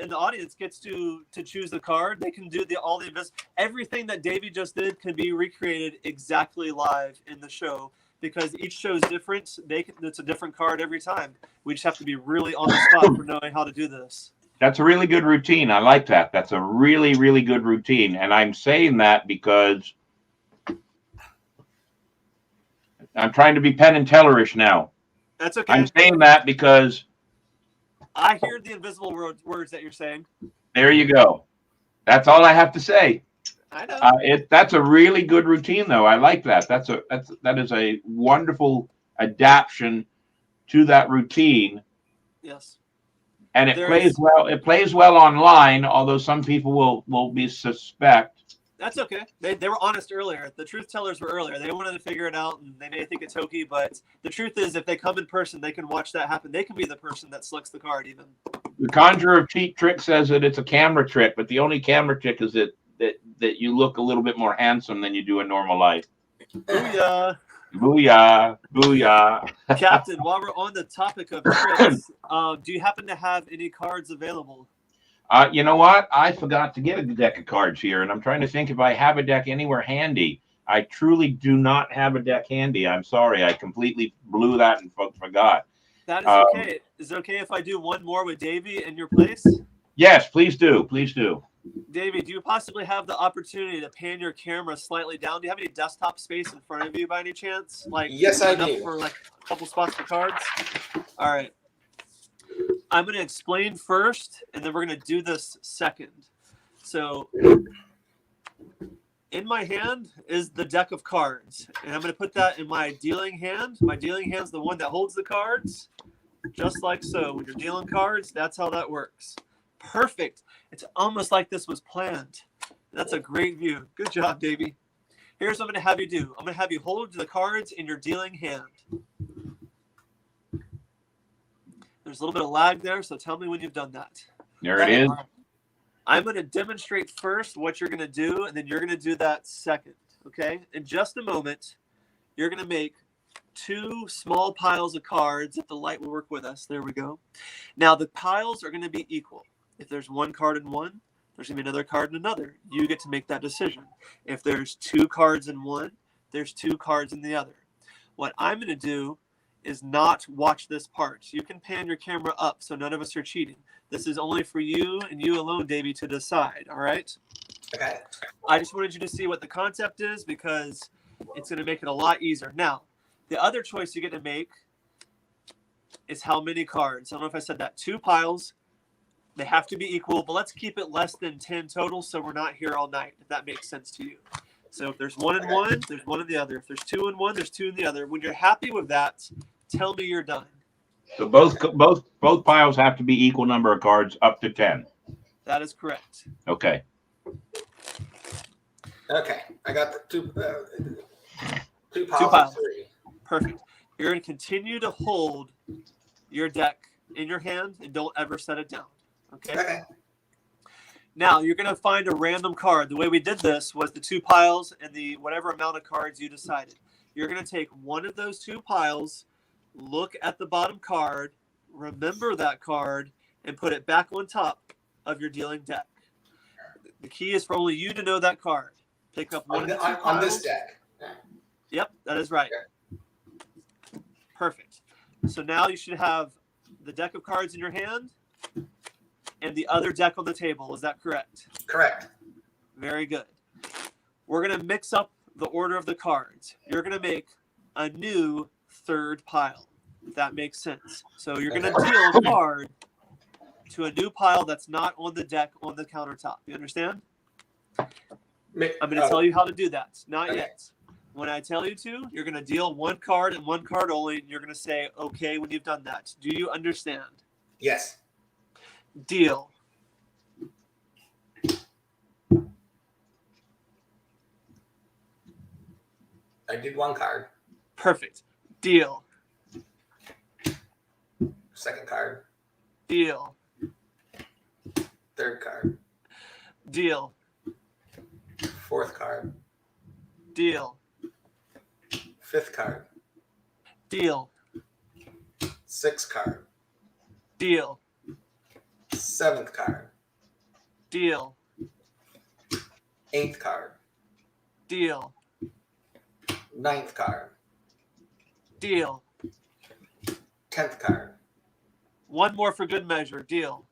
in the audience gets to choose the card. They can do all the everything that Davey just did can be recreated exactly live in the show, because each show is different. It's a different card every time. We just have to be really on the spot for knowing how to do this. That's a really good routine. I like that. That's a really, really good routine. And I'm saying that because I'm trying to be Penn and Tellerish now. That's okay. I'm saying that because I hear the invisible words that you're saying. there you go. That's all I have to say. I know. That's a really good routine, though. I like that. That is a wonderful adaptation to that routine. Yes. And it plays well. It plays well online, although some people will be suspect. That's okay. They were honest earlier. The truth tellers were earlier. They wanted to figure it out, and they may think it's hokey, but the truth is, if they come in person, they can watch that happen. They can be the person that selects the card, even. The Conjurer of Cheap Trick says that it's a camera trick, but the only camera trick is that you look a little bit more handsome than you do in normal life. Booyah. Booyah. Booyah. Captain, while we're on the topic of tricks, do you happen to have any cards available? You know what? I forgot to get a deck of cards here, and I'm trying to think if I have a deck anywhere handy. I truly do not have a deck handy. I'm sorry. I completely blew that and forgot. That is okay. Is it okay if I do one more with Davey in your place? Yes, please do. Please do. Davey, do you possibly have the opportunity to pan your camera slightly down? Do you have any desktop space in front of you by any chance? Like, yes, I enough do. For like a couple spots for cards? All right. I'm going to explain first, and then we're going to do this second. So in my hand is the deck of cards, and I'm going to put that in my dealing hand. My dealing hand's the one that holds the cards, just like so. When you're dealing cards, that's how that works. Perfect. It's almost like this was planned. That's a great view. Good job, Davey. Here's what I'm going to have you do. I'm going to have you hold the cards in your dealing hand. There's a little bit of lag there, so tell me when you've done that. There it is. I'm going to demonstrate first what you're going to do, and then you're going to do that second, okay? In just a moment, you're going to make 2 small piles of cards. If the light will work with us. There we go. Now, the piles are going to be equal. If there's 1 card in one, there's going to be another card in another. You get to make that decision. If there's 2 cards in one, there's 2 cards in the other. What I'm going to do is not watch this part. You can pan your camera up so none of us are cheating. This is only for you and you alone, Davey, to decide, all right? Okay. I just wanted you to see what the concept is because it's going to make it a lot easier. Now, the other choice you get to make is how many cards. I don't know if I said that. 2 piles. They have to be equal, but let's keep it less than 10 total so we're not here all night, if that makes sense to you. So if there's 1 in one, there's 1 in the other. If there's 2 in one, there's 2 in the other. When you're happy with that, tell me you're done. So both piles have to be equal number of cards up to 10. That is correct. Okay. Okay. I got the two piles. 2 piles. Of 3. Perfect. You're going to continue to hold your deck in your hand and don't ever set it down. Okay? Now, you're going to find a random card. The way we did this was the 2 piles and the whatever amount of cards you decided. You're going to take one of those 2 piles, look at the bottom card, remember that card, and put it back on top of your dealing deck. The key is for only you to know that card. Pick up one of the 2 piles. On this deck. Yep, that is right. Okay. Perfect. So now you should have the deck of cards in your hand and the other deck on the table. Is that correct? Correct. Very good. We're going to mix up the order of the cards. You're going to make a new 3rd pile, if that makes sense. So you're going to deal a card to a new pile that's not on the deck on the countertop. You understand? I'm going to tell you how to do that. Not yet. When I tell you to, you're going to deal 1 card and 1 card only, and you're going to say, okay, when you've done that. Do you understand? Yes. Deal. I did 1 card. Perfect. Deal. 2nd card. Deal. 3rd card. Deal. 4th card. Deal. 5th card. Deal. 6th card. Deal. 7th card. Deal. 8th card. Deal. 9th card. Deal. 10th card. One more for good measure. Deal.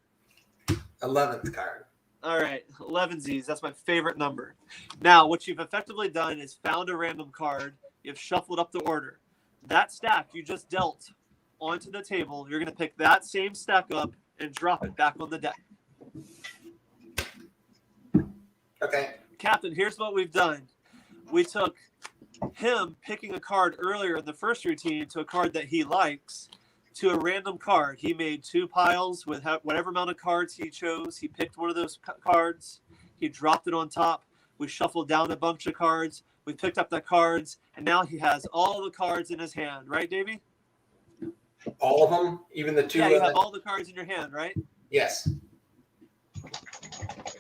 11th card. All right, 11Zs. That's my favorite number. Now, what you've effectively done is found a random card. You've shuffled up the order. That stack you just dealt onto the table, you're going to pick that same stack up and drop it back on the deck. Okay. Captain, here's what we've done. We took him picking a card earlier in the first routine to a card that he likes to a random card. He made 2 piles with whatever amount of cards he chose. He picked one of those cards. He dropped it on top. We shuffled down a bunch of cards. We picked up the cards, and now he has all the cards in his hand. Right, Davey? All of them? Even the 2? Yeah, you have all the cards in your hand, right? Yes.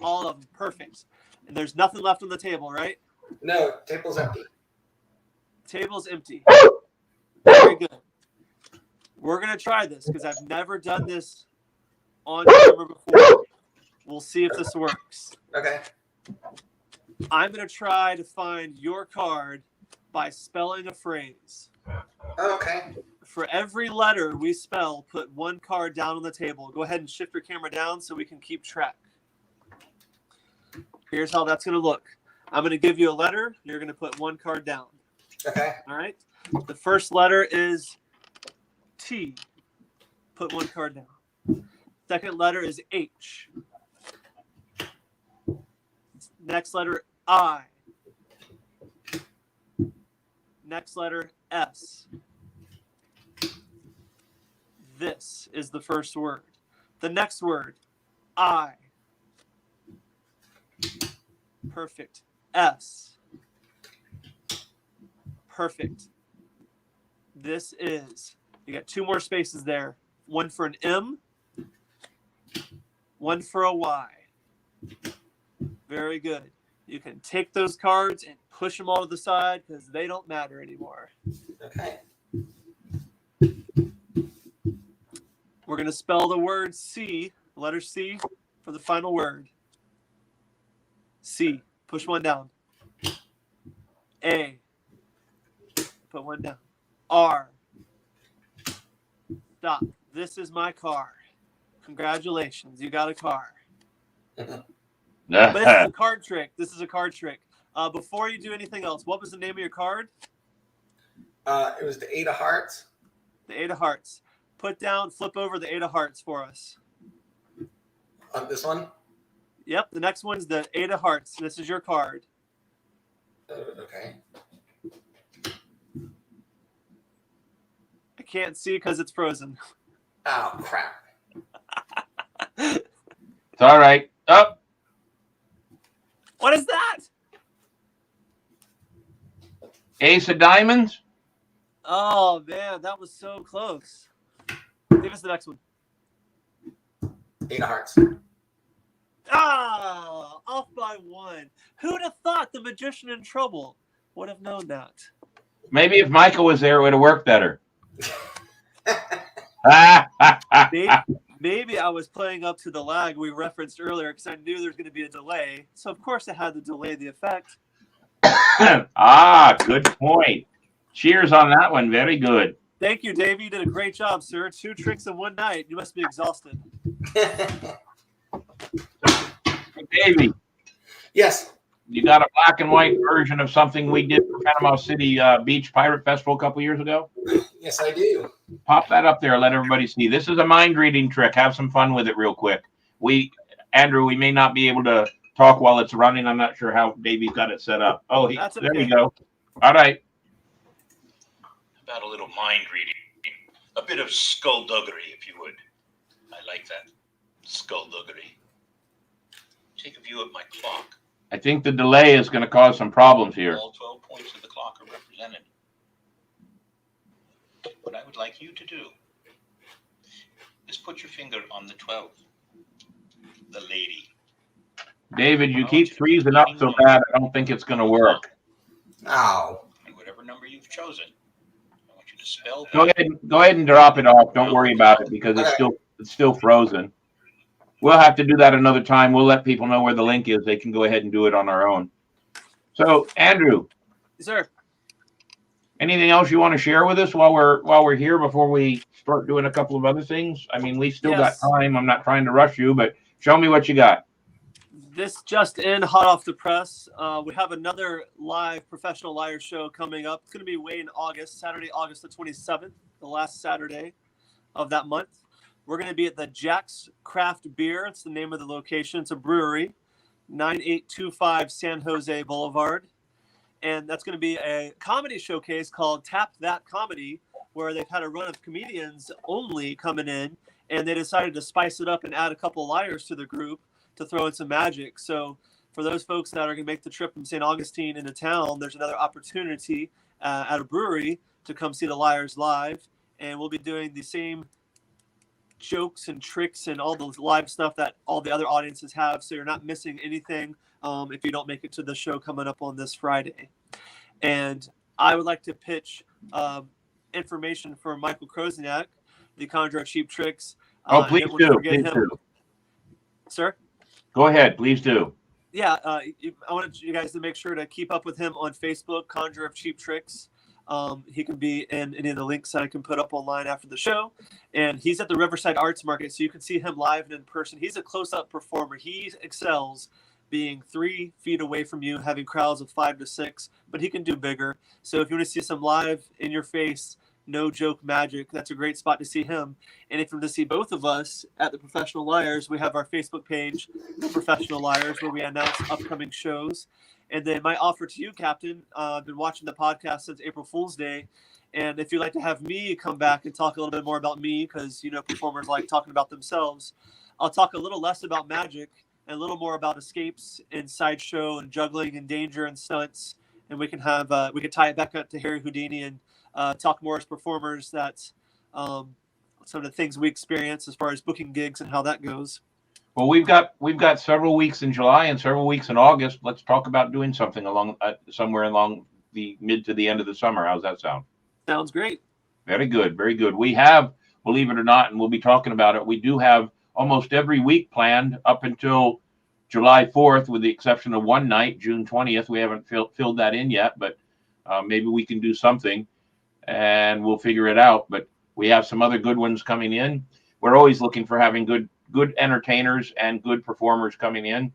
All of them. Perfect. And there's nothing left on the table, right? No, table's empty. Table's empty. Very good. We're going to try this because I've never done this on camera before. We'll see if this works. Okay. I'm going to try to find your card by spelling a phrase. Okay. For every letter we spell, put 1 card down on the table. Go ahead and shift your camera down so we can keep track. Here's how that's going to look. I'm going to give you a letter. You're going to put 1 card down. Okay. All right. The first letter is T. Put 1 card down. Second letter is H. Next letter, I. Next letter, S. This is the first word. The next word, I. Perfect. S. Perfect. This is, you got 2 more spaces there. 1 for an M, 1 for a Y. Very good. You can take those cards and push them all to the side because they don't matter anymore. Okay. We're going to spell the word C, letter C, for the final word. C. Push 1 down. A. Put 1 down. R. Stop. This is my car. Congratulations. You got a car. But this is a card trick. This is a card trick. Before you do anything else, what was the name of your card? It was the 8 of hearts. The 8 of hearts. Flip over the 8 of hearts for us. On this one? Yep, the next one's the 8 of hearts. This is your card. Okay. I can't see because it's frozen. Oh, crap. It's all right. Up. What is that? Ace of diamonds. Oh, man, that was so close. Give us the next one. 8 of hearts. Ah, off by 1. Who'd have thought the magician in trouble would have known that? Maybe if Michael was there, it would have worked better. Maybe I was playing up to the lag we referenced earlier because I knew there was going to be a delay. So, of course, I had to delay the effect. Good point. Cheers on that one. Very good. Thank you, Davey. You did a great job, sir. 2 tricks in 1 night. You must be exhausted. Davey, Yes. you got a black and white version of something we did for Panama City Beach Pirate Festival a couple years ago? Yes, I do. Pop that up there. Let everybody see. This is a mind reading trick. Have some fun with it real quick. Andrew, we may not be able to talk while it's running. I'm not sure how Davey's got it set up. Oh, there we go. All right. About a little mind reading. A bit of skullduggery, if you would. I like that. Skullduggery. Take a view of my clock. I think the delay is going to cause some problems here. All 12 points of the clock are represented. What I would like you to do is put your finger on the 12th. The lady. David, you keep freezing up so bad, I don't think it's going to work. Ow. And whatever number you've chosen, I want you to spell. Go ahead and drop it off. Don't worry about it because it's still frozen. we'll have to do that another time. We'll let people know where the link is. They can go ahead and do it on our own. So, Andrew, Yes, sir. anything else you want to share with us while we're here before we start doing a couple of other things? I mean, we still got Yes. time. I'm not trying to rush you, but show me what you got. This just in, hot off the press. We have another live Professional Liar show coming up. It's going to be way in August, Saturday, August the 27th, the last Saturday of that month. We're going to be at the Jack's Craft Beer. It's the name of the location. It's a brewery, 9825 San Jose Boulevard. And that's going to be a comedy showcase called Tap That Comedy, where they've had a run of comedians only coming in, and they decided to spice it up and add a couple liars to the group to throw in some magic. So for those folks that are going to make the trip from St. Augustine into town, there's another opportunity at a brewery to come see the liars live. And we'll be doing the same jokes and tricks and all the live stuff that all the other audiences have. So you're not missing anything if you don't make it to the show coming up on this Friday. And I would like to pitch information for Michael Krosniak, the Conjure of Cheap Tricks. Please do. Please do. Sir? Go ahead. Please do. Yeah, I wanted you guys to make sure to keep up with him on Facebook, Conjure of Cheap Tricks. He can be in any of the links that I can put up online after the show. And he's at the Riverside Arts Market, so you can see him live and in person. He's a close-up performer. He excels being 3 feet away from you, having crowds of 5 to 6, but he can do bigger. So if you want to see some live, in your face, no joke magic, that's a great spot to see him. And if you want to see both of us at the Professional Liars, we have our Facebook page, The Professional Liars, where we announce upcoming shows. And then my offer to you, Captain, I've been watching the podcast since April Fool's Day. And if you'd like to have me come back and talk a little bit more about me, because, you know, performers like talking about themselves, I'll talk a little less about magic and a little more about escapes and sideshow and juggling and danger and stunts. And we can have we can tie it back up to Harry Houdini and talk more as performers. That's some of the things we experience as far as booking gigs and how that goes. Well, we've got several weeks in July and several weeks in August. Let's talk about doing something along somewhere along the mid to the end of the summer. How's that sound? Sounds great. Very good. Very good. We have, believe it or not, and we'll be talking about it, we do have almost every week planned up until July 4th, with the exception of one night, June 20th. We haven't filled that in yet, but maybe we can do something and we'll figure it out. But we have some other good ones coming in. We're always looking for having good entertainers and good performers coming in.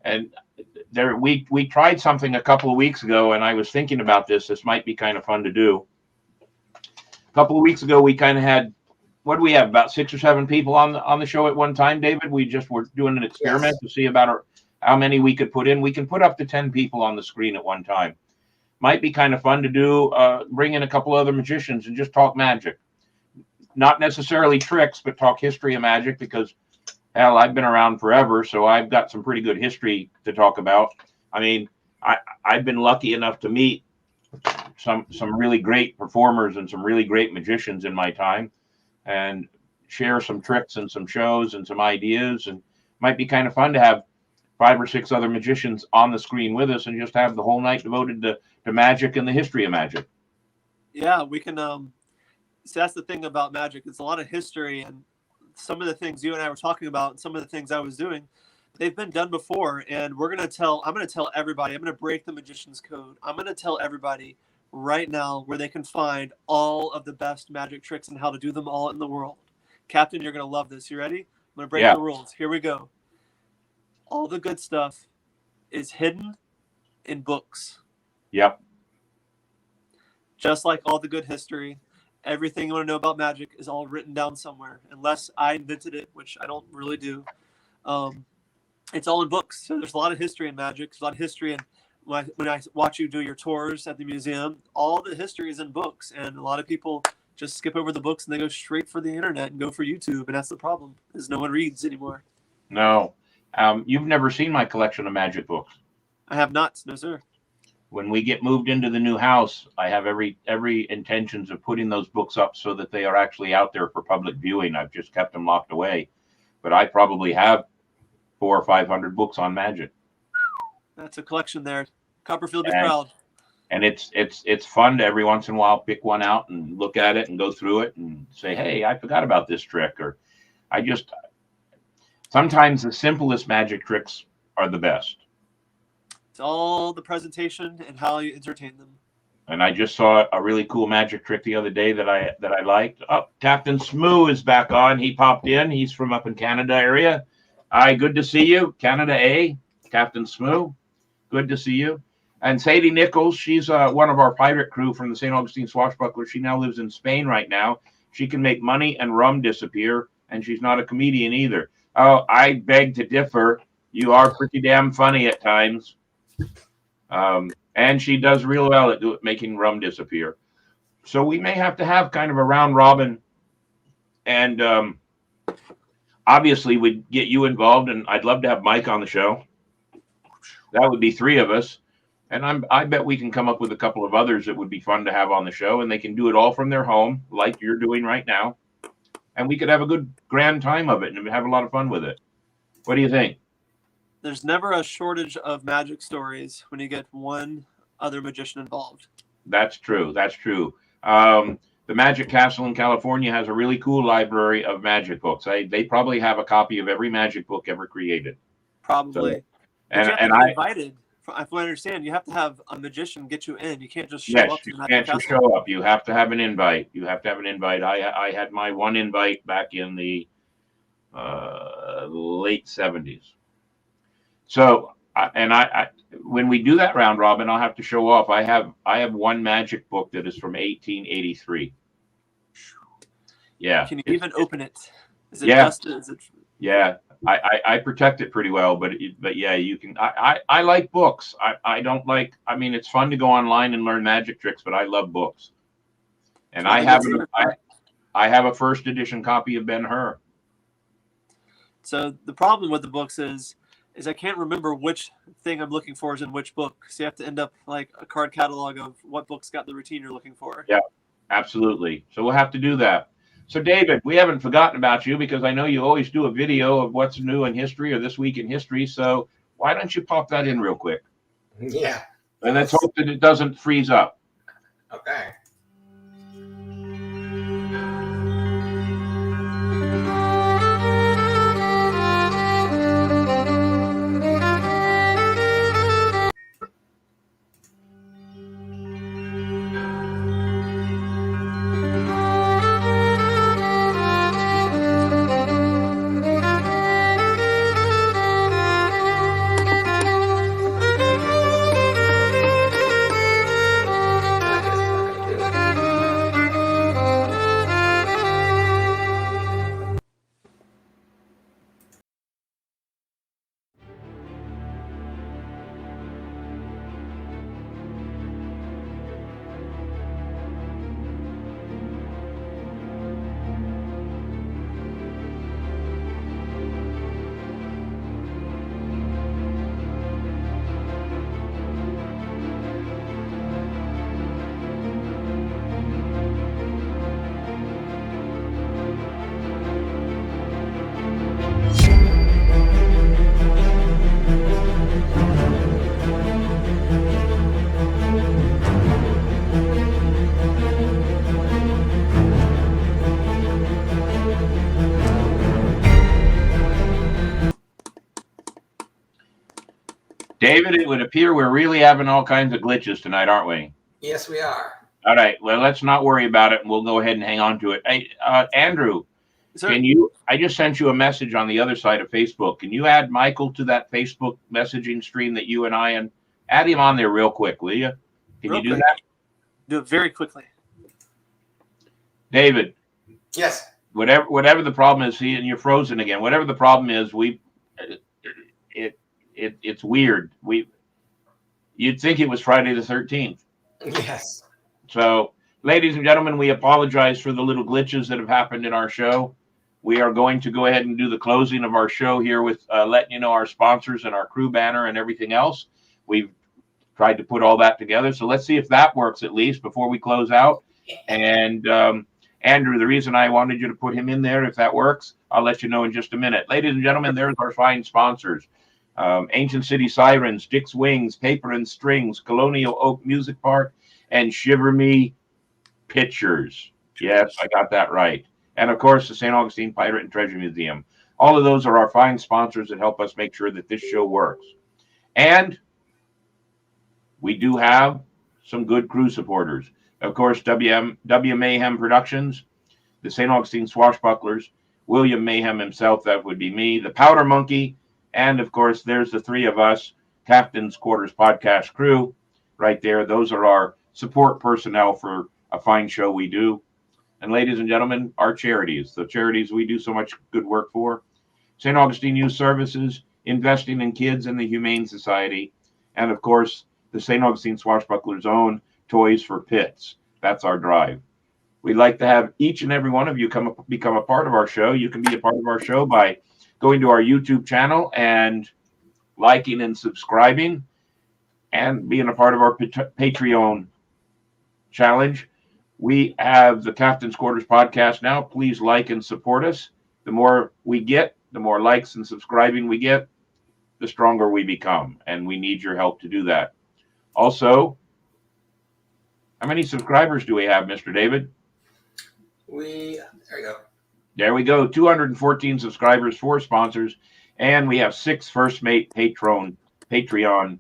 And there, we tried something a couple of weeks ago, and I was thinking about this. This might be kind of fun to do. A couple of weeks ago, we kind of had, what do we have, about 6 or 7 people on the show at one time, David? We just were doing an experiment to see about how many we could put in. We can put up to 10 people on the screen at one time. Might be kind of fun to do, bring in a couple other magicians and just talk magic. Not necessarily tricks, but talk history of magic, because, hell, I've been around forever, so I've got some pretty good history to talk about. I mean, I've been lucky enough to meet some really great performers and some really great magicians in my time, and share some tricks and some shows and some ideas. And might be kind of fun to have 5 or 6 other magicians on the screen with us and just have the whole night devoted to magic and the history of magic. Yeah, we can. So that's the thing about magic. It's a lot of history, and some of the things you and I were talking about and some of the things I was doing, they've been done before. And I'm going to tell everybody, I'm going to break the magician's code. I'm going to tell everybody right now where they can find all of the best magic tricks and how to do them all in the world. Captain, you're going to love this. You ready? I'm going to break the rules. Here we go. All the good stuff is hidden in books. Yep. Just like all the good history, everything you want to know about magic is all written down somewhere, unless I invented it, which I don't really do. It's all in books. So there's a lot of history in magic. There's a lot of history in when I watch you do your tours at the museum, all the history is in books, and a lot of people just skip over the books and they go straight for the internet and go for YouTube, and that's the problem, is no one reads anymore. No. You've never seen my collection of magic books. I have not, no sir. When we get moved into the new house, I have every intentions of putting those books up so that they are actually out there for public viewing. I've just kept them locked away, but I probably have 400 or 500 books on magic. That's a collection there. Copperfield is proud. And it's fun to every once in a while pick one out and look at it and go through it and say, hey, I forgot about this trick. Or Sometimes the simplest magic tricks are the best. It's all the presentation and how you entertain them. And I just saw a really cool magic trick the other day that I liked. Oh, Captain Smoo is back on. He popped in. He's from up in Canada area. Hi, good to see you. Canada A, Captain Smoo. Good to see you. And Sadie Nichols, she's one of our pirate crew from the St. Augustine Swashbuckler. She now lives in Spain right now. She can make money and rum disappear, and she's not a comedian either. Oh, I beg to differ. You are pretty damn funny at times. And she does real well at making rum disappear. So we may have to have kind of a round robin. And obviously, we'd get you involved, and I'd love to have Mike on the show. That would be 3 of us. And I bet we can come up with a couple of others that would be fun to have on the show, and they can do it all from their home, like you're doing right now. And we could have a good grand time of it and have a lot of fun with it. What do you think? There's never a shortage of magic stories when you get one other magician involved. That's true. That's true. The Magic Castle in California has a really cool library of magic books. They probably have a copy of every magic book ever created. Probably. So, and you have to be invited. If I understand, you have to have a magician get you in. You can't just show up to the Magic Castle. Show up. You have to have an invite. You have to have an invite. I had my one invite back in the late 70s. So, when we do that round robin, I'll have to show off. I have one magic book that is from 1883. Yeah. Can you even open it? Is it Yeah. I protect it pretty well, but yeah, you can. I like books. I don't like. I mean, it's fun to go online and learn magic tricks, but I love books. And I have a first edition copy of Ben-Hur. So the problem with the books is I can't remember which thing I'm looking for is in which book. So you have to end up like a card catalog of what books got the routine you're looking for. Yeah, absolutely. So we'll have to do that. So David, we haven't forgotten about you because I know you always do a video of what's new in history or this week in history. So why don't you pop that in real quick? Yeah. And let's hope that it doesn't freeze up. Okay. David, it would appear we're really having all kinds of glitches tonight, aren't we? Yes, we are. All right. Well, let's not worry about it, and we'll go ahead and hang on to it. Hey, Andrew, can you? I just sent you a message on the other side of Facebook. Can you add Michael to that Facebook messaging stream that you and I and add him on there real quick, will you? Can you do that? Do it very quickly. David. Yes. Whatever the problem is, and you're frozen again. Whatever the problem is, it's weird. You'd think it was Friday the 13th. Yes. So, ladies and gentlemen, we apologize for the little glitches that have happened in our show. We are going to go ahead and do the closing of our show here with letting you know our sponsors and our crew banner and everything else. We've tried to put all that together. So let's see if that works at least before we close out. And Andrew, the reason I wanted you to put him in there, if that works, I'll let you know in just a minute. Ladies and gentlemen, there's our fine sponsors. Ancient City Sirens, Dick's Wings, Paper and Strings, Colonial Oak Music Park, and Shiver Me Pictures. Yes, I got that right. And of course, the St. Augustine Pirate and Treasure Museum. All of those are our fine sponsors that help us make sure that this show works. And we do have some good crew supporters. Of course, W Mayhem Productions, the St. Augustine Swashbucklers, William Mayhem himself, that would be me, the Powder Monkey, and of course, there's the three of us, Captain's Quarters Podcast crew, right there. Those are our support personnel for a fine show we do. And ladies and gentlemen, our charities, the charities we do so much good work for, St. Augustine Youth Services, Investing in Kids and the Humane Society, and of course, the St. Augustine Swashbucklers' own Toys for Pits. That's our drive. We'd like to have each and every one of you become a part of our show. You can be a part of our show by going to our YouTube channel and liking and subscribing and being a part of our Patreon challenge. We have the Captain's Quarters Podcast now. Please like and support us. The more we get, the more likes and subscribing we get, the stronger we become. And we need your help to do that. Also, how many subscribers do we have, Mr. David? There we go. 214 subscribers, 4 sponsors, and we have 6 First Mate Patreon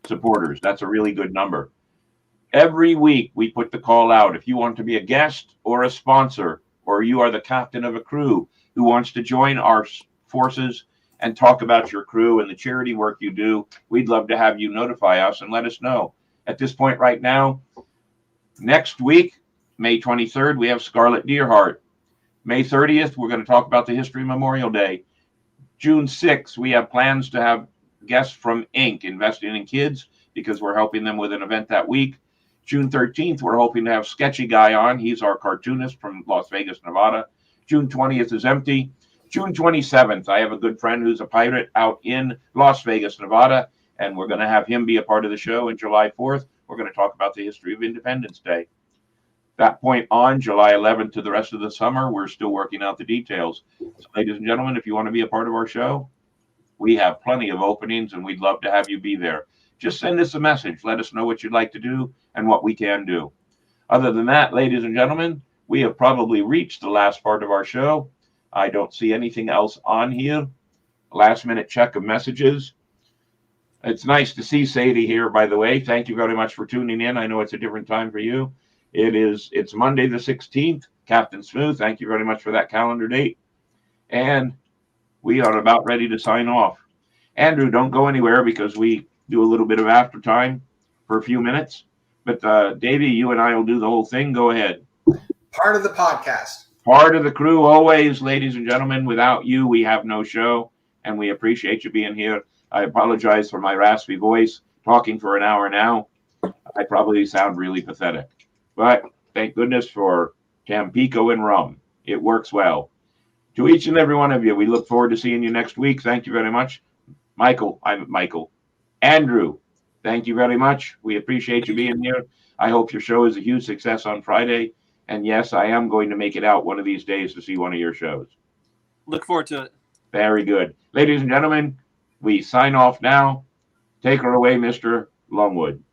supporters. That's a really good number. Every week we put the call out. If you want to be a guest or a sponsor, or you are the captain of a crew who wants to join our forces and talk about your crew and the charity work you do, we'd love to have you notify us and let us know. At this point right now, next week, May 23rd, we have Scarlet Deerheart. May 30th, we're going to talk about the history of Memorial Day. June 6th, we have plans to have guests from Inc. Investing in Kids, because we're helping them with an event that week. June 13th, we're hoping to have Sketchy Guy on. He's our cartoonist from Las Vegas, Nevada. June 20th is empty. June 27th, I have a good friend who's a pirate out in Las Vegas, Nevada, and we're going to have him be a part of the show. And July 4th, we're going to talk about the history of Independence Day. That point on, July 11th to the rest of the summer, we're still working out the details. So, ladies and gentlemen, if you want to be a part of our show, we have plenty of openings, and we'd love to have you be there. Just send us a message. Let us know what you'd like to do and what we can do. Other than that, ladies and gentlemen, we have probably reached the last part of our show. I don't see anything else on here. Last minute check of messages. It's nice to see Sadie here, by the way. Thank you very much for tuning in. I know it's a different time for you. It's Monday the 16th. Captain Smooth, thank you very much for that calendar date. And we are about ready to sign off. Andrew, don't go anywhere because we do a little bit of after time for a few minutes. But Davey, you and I will do the whole thing. Go ahead. Part of the podcast. Part of the crew always, ladies and gentlemen. Without you, we have no show, and we appreciate you being here. I apologize for my raspy voice, talking for an hour now. I probably sound really pathetic. But thank goodness for Tampico and rum. It works well. To each and every one of you, we look forward to seeing you next week. Thank you very much. Michael. Andrew, thank you very much. We appreciate you being here. I hope your show is a huge success on Friday. And yes, I am going to make it out one of these days to see one of your shows. Look forward to it. Very good. Ladies and gentlemen, we sign off now. Take her away, Mr. Longwood.